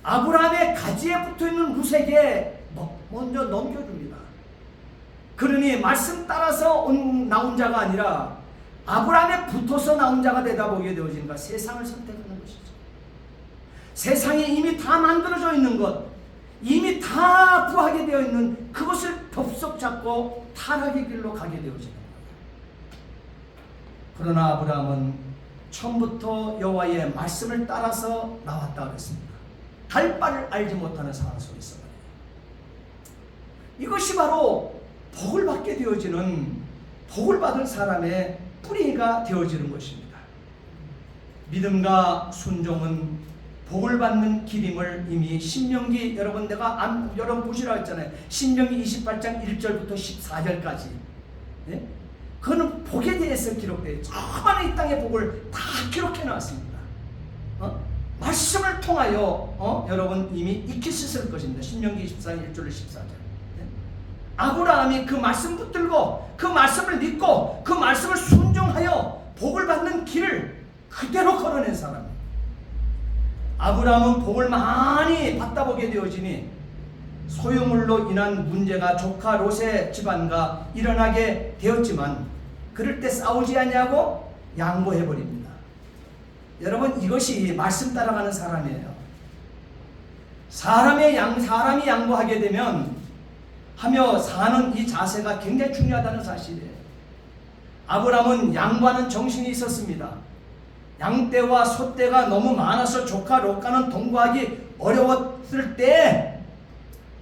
아브라함의 가지에 붙어있는 롯에게 먼저 넘겨줍니다. 그러니 말씀 따라서 나온 자가 아니라 아브라함에 붙어서 나온 자가 되다 보게 되어지니까 세상을 선택하는 것이죠. 세상이 이미 다 만들어져 있는 것, 이미 다 구하게 되어 있는 그것을 덥석 잡고 타락의 길로 가게 되어지는 거예요. 그러나 아브라함은 처음부터 여호와의 말씀을 따라서 나왔다 그랬습니다. 갈 바를 알지 못하는 상황 속에서 이것이 바로 복을 받게 되어지는, 복을 받은 사람의 뿌리가 되어지는 것입니다. 믿음과 순종은 복을 받는 길임을 이미 신명기, 여러분 여러분 보시라고 했잖아요. 신명기 28장 1절부터 14절까지. 네? 그거는 복에 대해서 기록되어 있죠. 많은 이 땅의 복을 다 기록해 놨습니다. 말씀을 통하여 여러분 이미 익히셨을 것입니다. 신명기 24장 1절로 14절. 네? 아브라함이 그 말씀 붙들고 그 말씀을 믿고 그 말씀을 순종하여 복을 받는 길을 그대로 걸어낸 사람입니다. 아브라함은 복을 많이 받다 보게 되어지니 소유물로 인한 문제가 조카 롯의 집안과 일어나게 되었지만 그럴 때 싸우지 아니하고 양보해버립니다. 여러분 이것이 말씀 따라가는 사람이에요. 사람이 양보하게 되면 하며 사는 이 자세가 굉장히 중요하다는 사실이에요. 아브라함은 양보하는 정신이 있었습니다. 양떼와 소떼가 너무 많아서 조카 롯과는 동거하기 어려웠을 때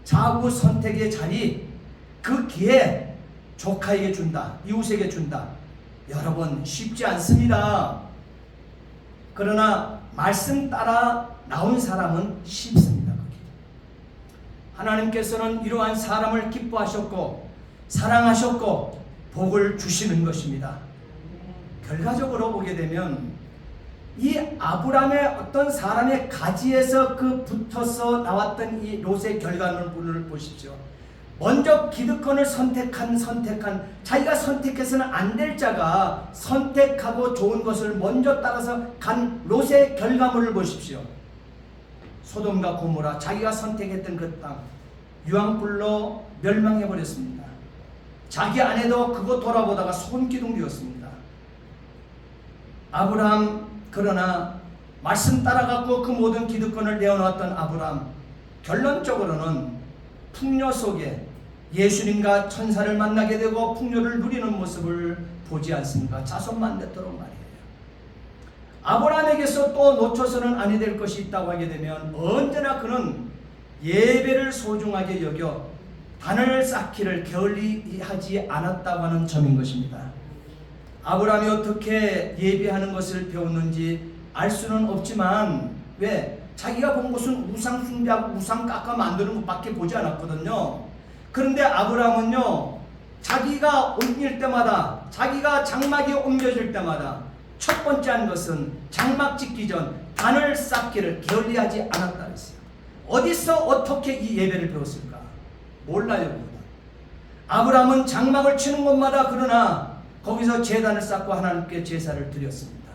자구 선택의 자리, 그 기회 조카에게 준다, 이웃에게 준다. 여러분 쉽지 않습니다. 그러나 말씀 따라 나온 사람은 쉽습니다. 하나님께서는 이러한 사람을 기뻐하셨고 사랑하셨고 복을 주시는 것입니다. 결과적으로 보게 되면 이 아브라함의 어떤 사람의 가지에서 그 붙어서 나왔던 이 롯의 결과물을 보십시오. 먼저 기득권을 선택한 자기가 선택해서는 안 될 자가 선택하고 좋은 것을 먼저 따라서 간 롯의 결과물을 보십시오. 소돔과 고모라, 자기가 선택했던 그 땅 유황불로 멸망해버렸습니다. 자기 아내도 그거 돌아보다가 손기둥 되었습니다. 아브라함, 그러나 말씀 따라갖고 그 모든 기득권을 내어놓았던 아브라함, 결론적으로는 풍요 속에 예수님과 천사를 만나게 되고 풍요를 누리는 모습을 보지 않습니까? 자손만 맺도록 말이에요. 아브라함에게서 또 놓쳐서는 아니 될 것이 있다고 하게 되면 언제나 그는 예배를 소중하게 여겨 단을 쌓기를 게을리하지 않았다고 하는 점인 것입니다. 아브라함이 어떻게 예배하는 것을 배웠는지 알 수는 없지만, 왜? 자기가 본 것은 우상 숭배하고 우상 깎아 만드는 것밖에 보지 않았거든요. 그런데 아브라함은요, 자기가 옮길 때마다, 자기가 장막이 옮겨질 때마다 첫 번째 한 것은 장막 짓기 전 단을 쌓기를 게을리하지 않았다 했어요. 어디서 어떻게 이 예배를 배웠을까? 몰라요. 아브라함은 장막을 치는 곳마다 그러나 거기서 제단을 쌓고 하나님께 제사를 드렸습니다.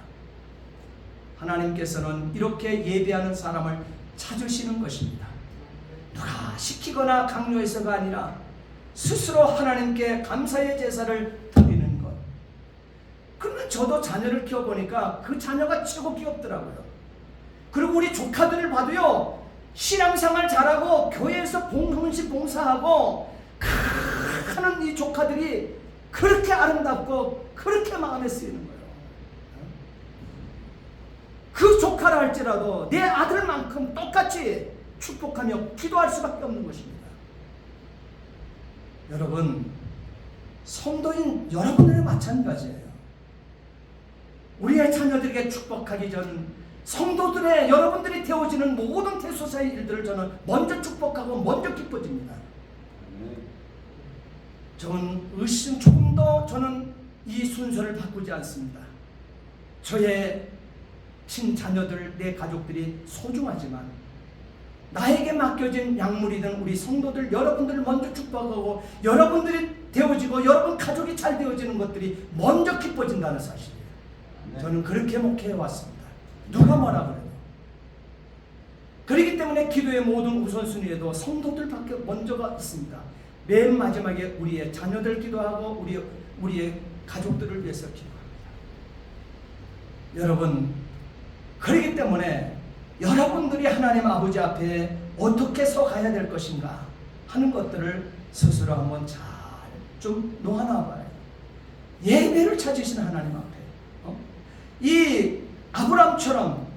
하나님께서는 이렇게 예배하는 사람을 찾으시는 것입니다. 누가 시키거나 강요해서가 아니라 스스로 하나님께 감사의 제사를 드리는 것. 그러면 저도 자녀를 키워보니까 그 자녀가 최고 귀엽더라고요. 그리고 우리 조카들을 봐도요, 신앙생활 잘하고 교회에서 헌신 봉사하고 하는 이 조카들이 그렇게 아름답고 그렇게 마음에 쓰이는 거예요. 그 조카라 할지라도 내 아들만큼 똑같이 축복하며 기도할 수밖에 없는 것입니다. 여러분, 성도인 여러분들은 마찬가지예요. 우리의 자녀들에게 축복하기 전 성도들의 여러분들이 되어지는 모든 대소사의 일들을 저는 먼저 축복하고 먼저 기뻐집니다. 저는 조금도 저는 이 순서를 바꾸지 않습니다. 저의 친자녀들, 내 가족들이 소중하지만 나에게 맡겨진 약물이든 우리 성도들 여러분들을 먼저 축복하고 여러분들이 되어지고 여러분 가족이 잘 되어지는 것들이 먼저 기뻐진다는 사실이에요. 저는 그렇게 목회해 왔습니다. 누가 뭐라 그래도. 그렇기 때문에 기도의 모든 우선순위에도 성도들밖에 먼저가 있습니다. 맨 마지막에 우리의 자녀들 기도하고 우리의 가족들을 위해서 기도합니다. 여러분, 그렇기 때문에 여러분들이 하나님 아버지 앞에 어떻게 서가야 될 것인가 하는 것들을 스스로 한번 잘 좀 놓아놔봐요. 예배를 찾으시는 하나님 앞에, 이 아브라함처럼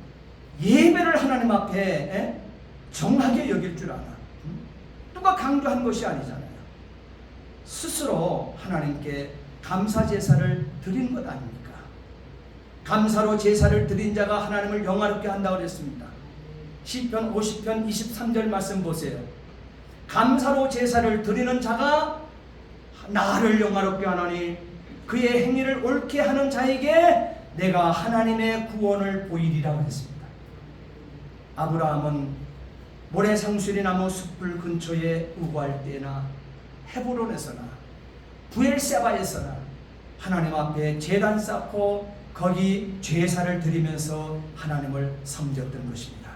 예배를 하나님 앞에 정하게 여길 줄 알아. 누가 강조한 것이 아니잖아요. 스스로 하나님께 감사 제사를 드리는 것 아닙니까? 감사로 제사를 드린 자가 하나님을 영화롭게 한다고 그랬습니다. 시편 50편 23절 말씀 보세요. 감사로 제사를 드리는 자가 나를 영화롭게 하나니 그의 행위를 옳게 하는 자에게 내가 하나님의 구원을 보이리라고 했습니다. 아브라함은 모래상수리 나무 숲을 근처에 우거할 때나 헤브론에서나 부엘세바에서나 하나님 앞에 제단 쌓고 거기 제사를 드리면서 하나님을 섬겼던 것입니다.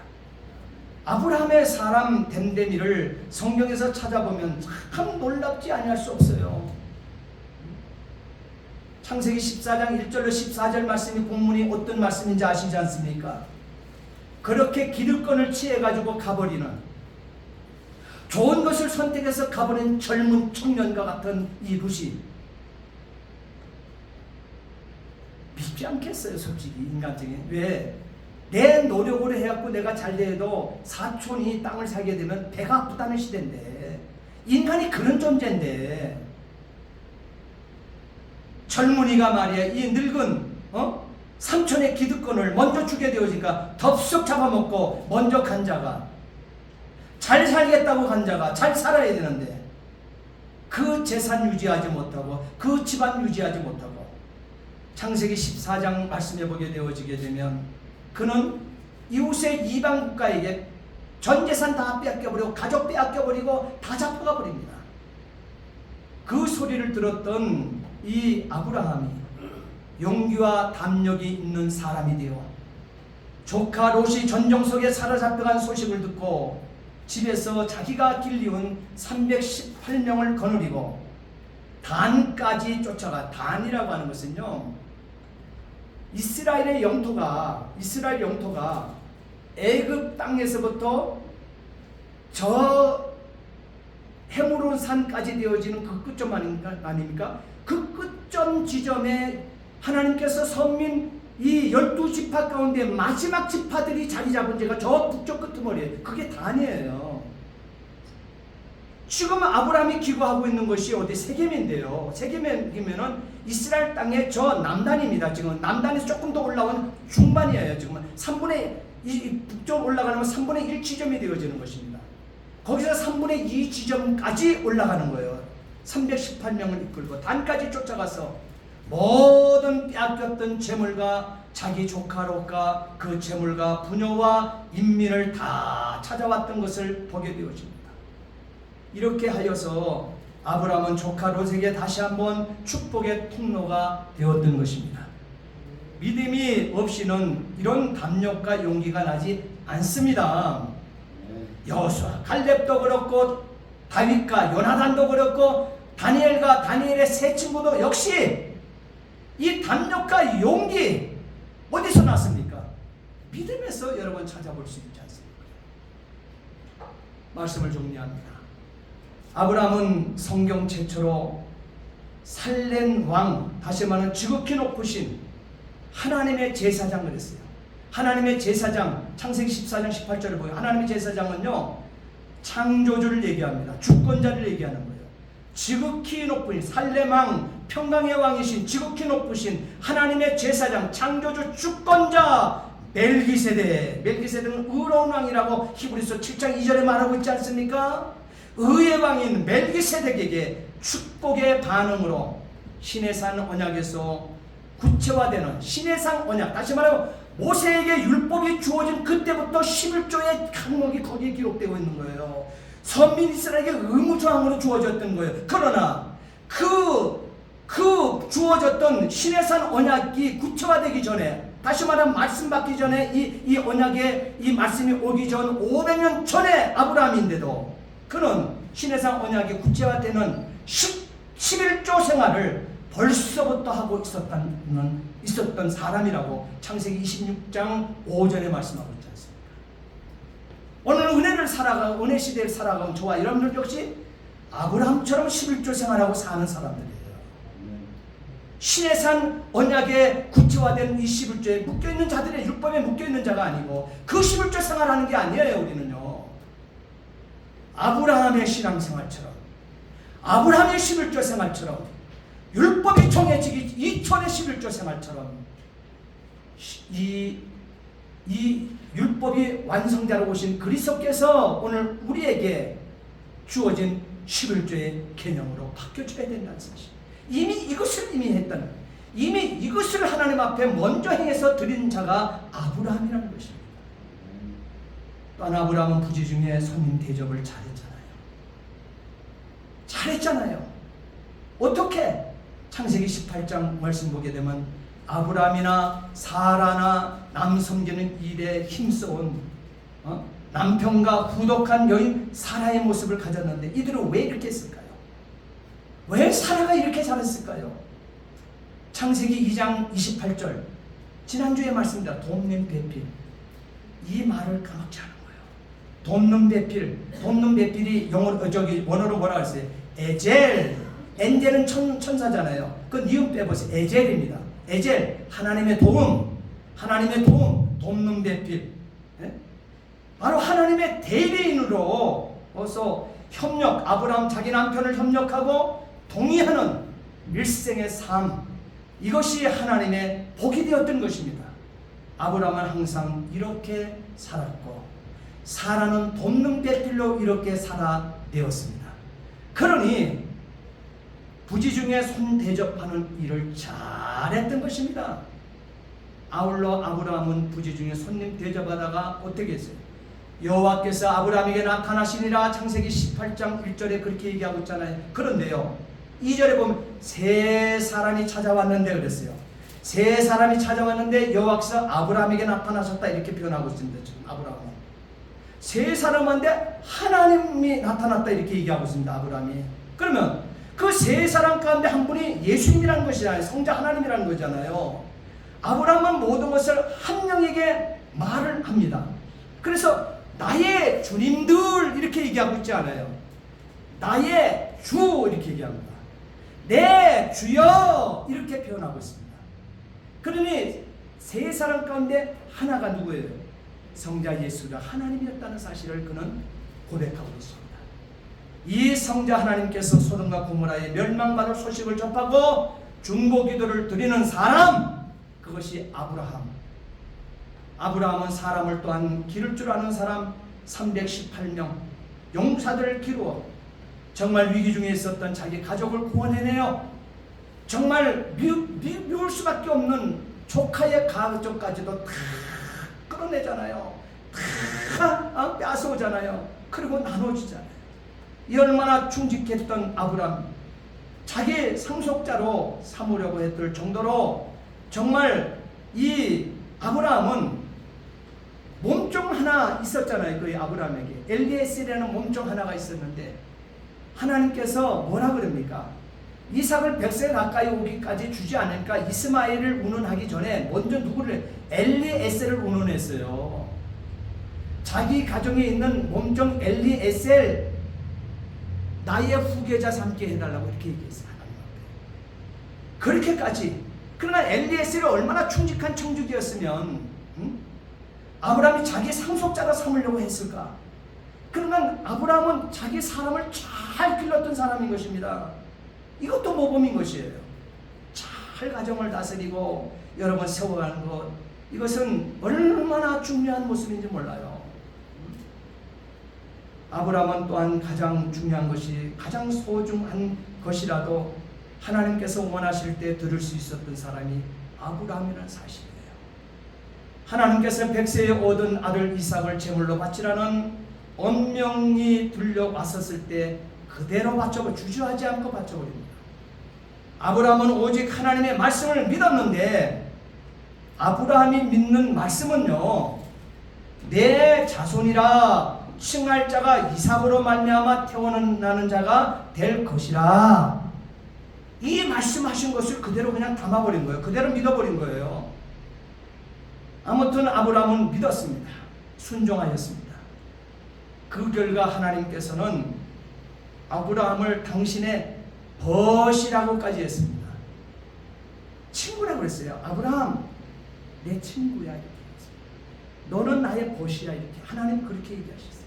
아브라함의 사람 됨됨이를 성경에서 찾아보면 참 놀랍지 아니할 수 없어요. 창세기 14장 1절로 14절 말씀이 본문이 어떤 말씀인지 아시지 않습니까? 그렇게 기득권을 취해가지고 가버리는, 좋은 것을 선택해서 가버린 젊은 청년과 같은 이 룻이 믿지 않겠어요, 솔직히 인간적인. 왜? 내 노력으로 해갖고 내가 잘 돼도 사촌이 땅을 사게 되면 배가 아프다는 시대인데, 인간이 그런 존재인데, 젊은이가 말이야 이 늙은 삼촌의 기득권을 먼저 주게 되어지니까 덥석 잡아먹고 먼저 간 자가, 잘 살겠다고 간 자가 잘 살아야 되는데 그 재산 유지하지 못하고 그 집안 유지하지 못하고, 창세기 14장 말씀해 보게 되어지게 되면 그는 이웃의 이방 국가에게 전 재산 다 빼앗겨버리고 가족 빼앗겨버리고 다 잡혀가 버립니다. 그 소리를 들었던 이 아브라함이 용기와 담력이 있는 사람이 되어 조카 롯이 전쟁 속에 사로잡혀간 소식을 듣고 집에서 자기가 길리운 318명을 거느리고 단까지 쫓아가. 단이라고 하는 것은요, 이스라엘 영토가 애굽 땅에서부터 저 헤므론 산까지 되어지는 그 끝점 아닙니까? 그 끝점 지점에 하나님께서 선민 이 12지파 가운데 마지막 지파들이 자리 잡은 데가 저 북쪽 끄트머리에 그게 단이에요. 지금 아브라함이 기거하고 있는 것이 어디 세겜인데요. 세겜이면은 이스라엘 땅의 저 남단입니다. 지금 남단에서 조금 더 올라온 중반이에요. 지금 3분의 북쪽 올라가면 3분의 1 지점이 되어지는 것입니다. 거기서 3분의 2 지점까지 올라가는 거예요. 318명을 이끌고 단까지 쫓아가서 모든 빼앗겼던 재물과 자기 조카로가 그 재물과 부녀와 인민을 다 찾아왔던 것을 보게 되어집니다. 이렇게 하여서 아브라함은 조카 롯에게 다시 한번 축복의 통로가 되었던 것입니다. 믿음이 없이는 이런 담력과 용기가 나지 않습니다. 여호수아, 갈렙도 그렇고 다윗과 요나단도 그렇고 다니엘과 다니엘의 세 친구도 역시 이 담력과 용기 어디서 났습니까? 믿음에서 여러분 찾아볼 수 있지 않습니까? 말씀을 정리합니다. 아브라함은 성경 최초로 살렌 왕, 다시 말하면 지극히 높으신 하나님의 제사장을 했어요. 하나님의 제사장, 창세기 14장 18절을 보면 하나님의 제사장은요 창조주를 얘기합니다. 주권자를 얘기하는 거예요. 지극히 높으신 살렘 왕, 평강의 왕이신 지극히 높으신 하나님의 제사장, 창조주, 주권자 멜기세덱은 의로운 왕이라고 히브리서 7장 2절에 말하고 있지 않습니까? 의의 왕인 멜기세덱에게 축복의 반응으로 시내산 언약에서 구체화되는 시내산 언약, 다시 말하면 모세에게 율법이 주어진 그때부터 11조의 항목이 거기에 기록되고 있는 거예요. 선민 이스라엘에게 의무조항으로 주어졌던 거예요. 그러나 그 주어졌던 시내산 언약이 구체화되기 전에, 다시 말하면 말씀 받기 전에 이 언약의 이 말씀이 오기 전 500년 전에 아브라함인데도 그는 시내산 언약이 구체화되는 11조 생활을 벌써부터 하고 있었던 사람이라고 창세기 26장 5절에 말씀하고 있지 않습니까? 오늘 은혜 시대를 살아가는 저와 여러분들 역시 아브라함처럼 11조 생활하고 사는 사람들이에요. 시내산 언약에 구체화된 이 11조에 묶여있는 자들의 율법에 묶여있는 자가 아니고 그 11조 생활하는 게 아니에요. 우리는요, 아브라함의 신앙생활처럼, 아브라함의 11조 생활처럼, 율법이 정해지기 이전의 11조 생활처럼 이 율법이 완성자로 오신 그리스도께서 오늘 우리에게 주어진 11조의 개념으로 바뀌어져야 된다는 사실. 이미 이것을 했다는, 이미 이것을 하나님 앞에 먼저 행해서 드린 자가 아브라함이라는 것입니다. 또한 아브라함은 부지 중에 손님 대접을 잘했잖아요. 어떻게? 창세기 18장 말씀 보게 되면 아브라함이나 사라나 남 섬기는 일에 힘써온 남편과 후독한 여인 사라의 모습을 가졌는데 이들은 왜 이렇게 했을까요? 왜 사라가 이렇게 잘했을까요? 창세기 2장 28절 지난주에 말씀드린 돕는 배필, 이 말을 까먹지 않은 거예요. 돕는 배필이 원어로 뭐라 했어요? 에젤. 엔젤은 천사잖아요. 그 니은 빼보세요. 에젤입니다. 에젤, 하나님의 도움, 돕는 배필. 예? 바로 하나님의 대리인으로 협력, 아브라함 자기 남편을 협력하고 동의하는 일생의 삶, 이것이 하나님의 복이 되었던 것입니다. 아브라함은 항상 이렇게 살았고 사라는 돕는 배필로 이렇게 살아내었습니다. 그러니 부지 중에 손 대접하는 일을 잘했던 것입니다. 아울러 아브라함은 부지 중에 손님 대접하다가 어떻게 했어요? 여호와께서 아브라함에게 나타나시니라 창세기 18장 1절에 그렇게 얘기하고 있잖아요. 그런데요, 2절에 보면 세 사람이 찾아왔는데 그랬어요. 세 사람이 찾아왔는데 여호와께서 아브라함에게 나타나셨다 이렇게 표현하고 있습니다. 지금 아브라함은 세 사람한테 하나님이 나타났다 이렇게 얘기하고 있습니다. 아브라함이. 그러면 그 세 사람 가운데 한 분이 예수님이라는 것이잖아요. 성자 하나님이라는 거잖아요. 아브라함은 모든 것을 한 명에게 말을 합니다. 그래서 나의 주님들 이렇게 얘기하고 있지 않아요. 나의 주 이렇게 얘기합니다. 내 주여 이렇게 표현하고 있습니다. 그러니 세 사람 가운데 하나가 누구예요? 성자 예수가 하나님이었다는 사실을 그는 고백하고 있습니다. 이 성자 하나님께서 소돔과 고모라의 멸망받을 소식을 접하고 중보기도를 드리는 사람, 그것이 아브라함. 아브라함은 사람을 또한 기를 줄 아는 사람 318명 용사들을 기루어 정말 위기 중에 있었던 자기 가족을 구원해내요. 정말 미울 수밖에 없는 조카의 가족까지도 다 끌어내잖아요. 다 뺏어오잖아요. 그리고 나눠주잖아요. 이 얼마나 충직했던 아브라함, 자기 상속자로 삼으려고 했을 정도로 정말 이 아브라함은 몸종 하나 있었잖아요. 그 아브라함에게 엘리에셀이라는 몸종 하나가 있었는데 하나님께서 뭐라 그럽니까? 이삭을 100세 가까이 오기까지 주지 않으니까 이스마엘을 운운하기 전에 먼저 누구를? 엘리에셀을 운운했어요. 자기 가정에 있는 몸종 엘리에셀 나의 후계자 삼게 해달라고 이렇게 얘기했어요. 그렇게까지. 그러나 엘리에셀이 얼마나 충직한 청주기였으면 아브라함이 자기 상속자로 삼으려고 했을까? 그러면 아브라함은 자기 사람을 잘 길렀던 사람인 것입니다. 이것도 모범인 것이에요. 잘 가정을 다스리고 여러 번 세워가는 것, 이것은 얼마나 중요한 모습인지 몰라요. 아브라함은 또한 가장 중요한 것이, 가장 소중한 것이라도 하나님께서 원하실 때 들을 수 있었던 사람이 아브라함이라는 사실이에요. 하나님께서 100세에 얻은 아들 이삭을 제물로 바치라는 엄명이 들려왔었을 때 그대로 바쳐버, 주저하지 않고 바쳐버립니다. 아브라함은 오직 하나님의 말씀을 믿었는데, 아브라함이 믿는 말씀은요, 내 자손이라 칭할 자가 이삭으로 말미암아 태어나는 자가 될 것이라, 이 말씀하신 것을 그대로 그냥 담아버린 거예요. 그대로 믿어버린 거예요. 아무튼 아브라함은 믿었습니다. 순종하였습니다. 그 결과 하나님께서는 아브라함을 당신의 벗이라고까지 했습니다. 친구라고 그랬어요. 아브라함, 내 친구야 이렇게 했습니다. 너는 나의 벗이야 이렇게 하나님 그렇게 얘기하셨어요.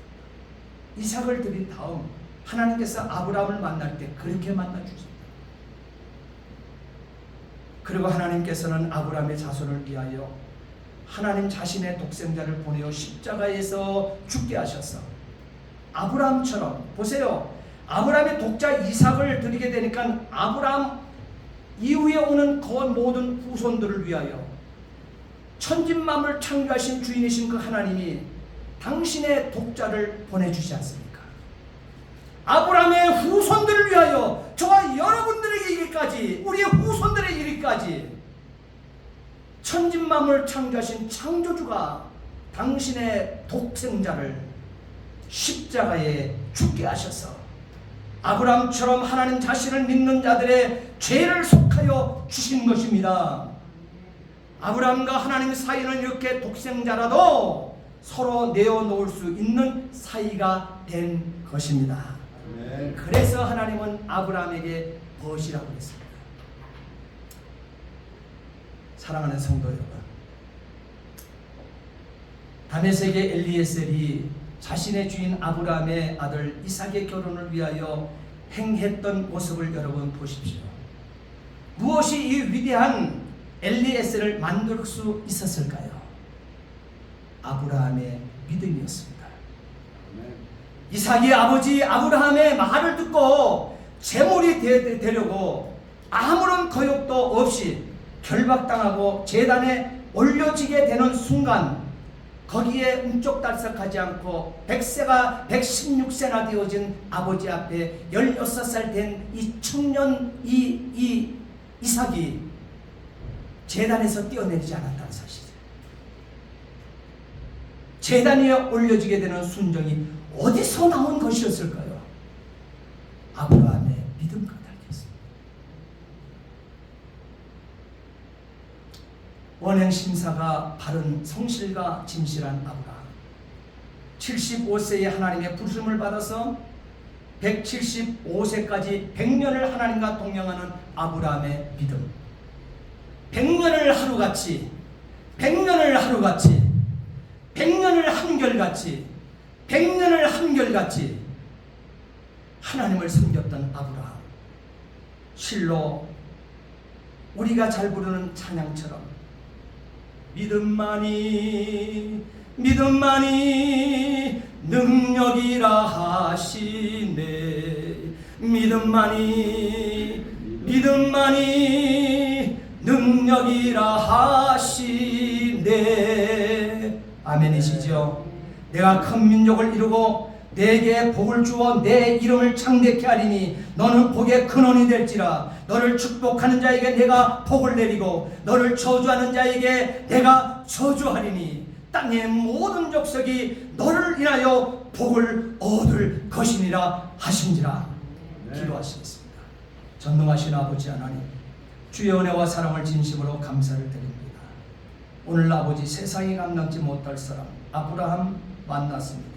이삭을 드린 다음 하나님께서 아브라함을 만날 때 그렇게 만나주셨습니다. 그리고 하나님께서는 아브라함의 자손을 위하여 하나님 자신의 독생자를 보내어 십자가에서 죽게 하셔서 아브라함처럼, 보세요, 아브라함의 독자 이삭을 드리게 되니까 아브라함 이후에 오는 그 모든 후손들을 위하여 천진만물 창조하신 주인이신 그 하나님이 당신의 독자를 보내주지 않습니까? 아브라함의 후손들을 위하여, 저와 여러분들에게 이르기까지, 우리의 후손들에게 이르기까지 천진만물 창조하신 창조주가 당신의 독생자를 십자가에 죽게 하셔서 아브라함처럼 하나님 자신을 믿는 자들의 죄를 속하여 주신 것입니다. 아브라함과 하나님 사이는 이렇게 독생자라도 서로 내어놓을 수 있는 사이가 된 것입니다. 네. 그래서 하나님은 아브라함에게 벗이라고 했습니다. 사랑하는 성도 여러분, 다메섹의 엘리에셀이 자신의 주인 아브라함의 아들 이삭의 결혼을 위하여 행했던 모습을 여러분 보십시오. 무엇이 이 위대한 엘리에셀을 만들 수 있었을까요? 아브라함의 믿음이었습니다. 이삭이 아버지 아브라함의 말을 듣고 제물이 되려고 아무런 거역도 없이 결박당하고 제단에 올려지게 되는 순간, 거기에 움쪽달싹하지 않고 100세가 116세나 되어진 아버지 앞에 16살 된 이 청년 이삭이 제단에서 뛰어내리지 않았다는 사실이에요. 제단 위에 올려지게 되는 순종이 어디서 나온 것이었을까요? 아브라함의 믿음 까닭이었습니다. 언행 심사가 바른 성실과 진실한 아브라함. 75세에 하나님의 부르심을 받아서 175세까지 100년을 하나님과 동행하는 아브라함의 믿음. 100년을 하루같이, 100년을 하루같이, 100년을 한결같이, 100년을 한결같이 하나님을 섬겼던 아브라함. 실로 우리가 잘 부르는 찬양처럼 믿음만이 능력이라 하시네. 믿음만이 능력이라 하시네. 아멘이시죠? 내가 큰 민족을 이루고 내게 복을 주어 내 이름을 창대케 하리니 너는 복의 근원이 될지라. 너를 축복하는 자에게 내가 복을 내리고 너를 저주하는 자에게 내가 저주하리니 땅의 모든 족속이 너를 인하여 복을 얻을 것이니라 하신지라. 기도하시겠습니다. 전능하신 아버지 하나님, 주의 은혜와 사랑을 진심으로 감사를 드립니다. 오늘 아버지, 세상에 감당지 못할 사람 아브라함 만났습니다.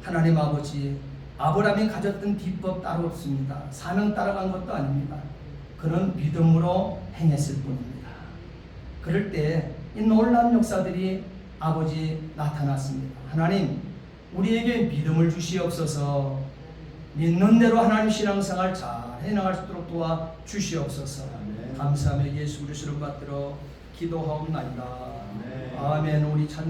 하나님 아버지, 아브라함이 가졌던 비법 따로 없습니다. 사명 따라간 것도 아닙니다. 그는 믿음으로 행했을 뿐입니다. 그럴 때 이 놀라운 역사들이 아버지 나타났습니다. 하나님, 우리에게 믿음을 주시옵소서. 믿는 대로 하나님 신앙생활 잘 해나갈 수 있도록 도와 주시옵소서. 감사하며 예수 그리스도를 받들어 기도하옵나이다. 아멘. 우리 찬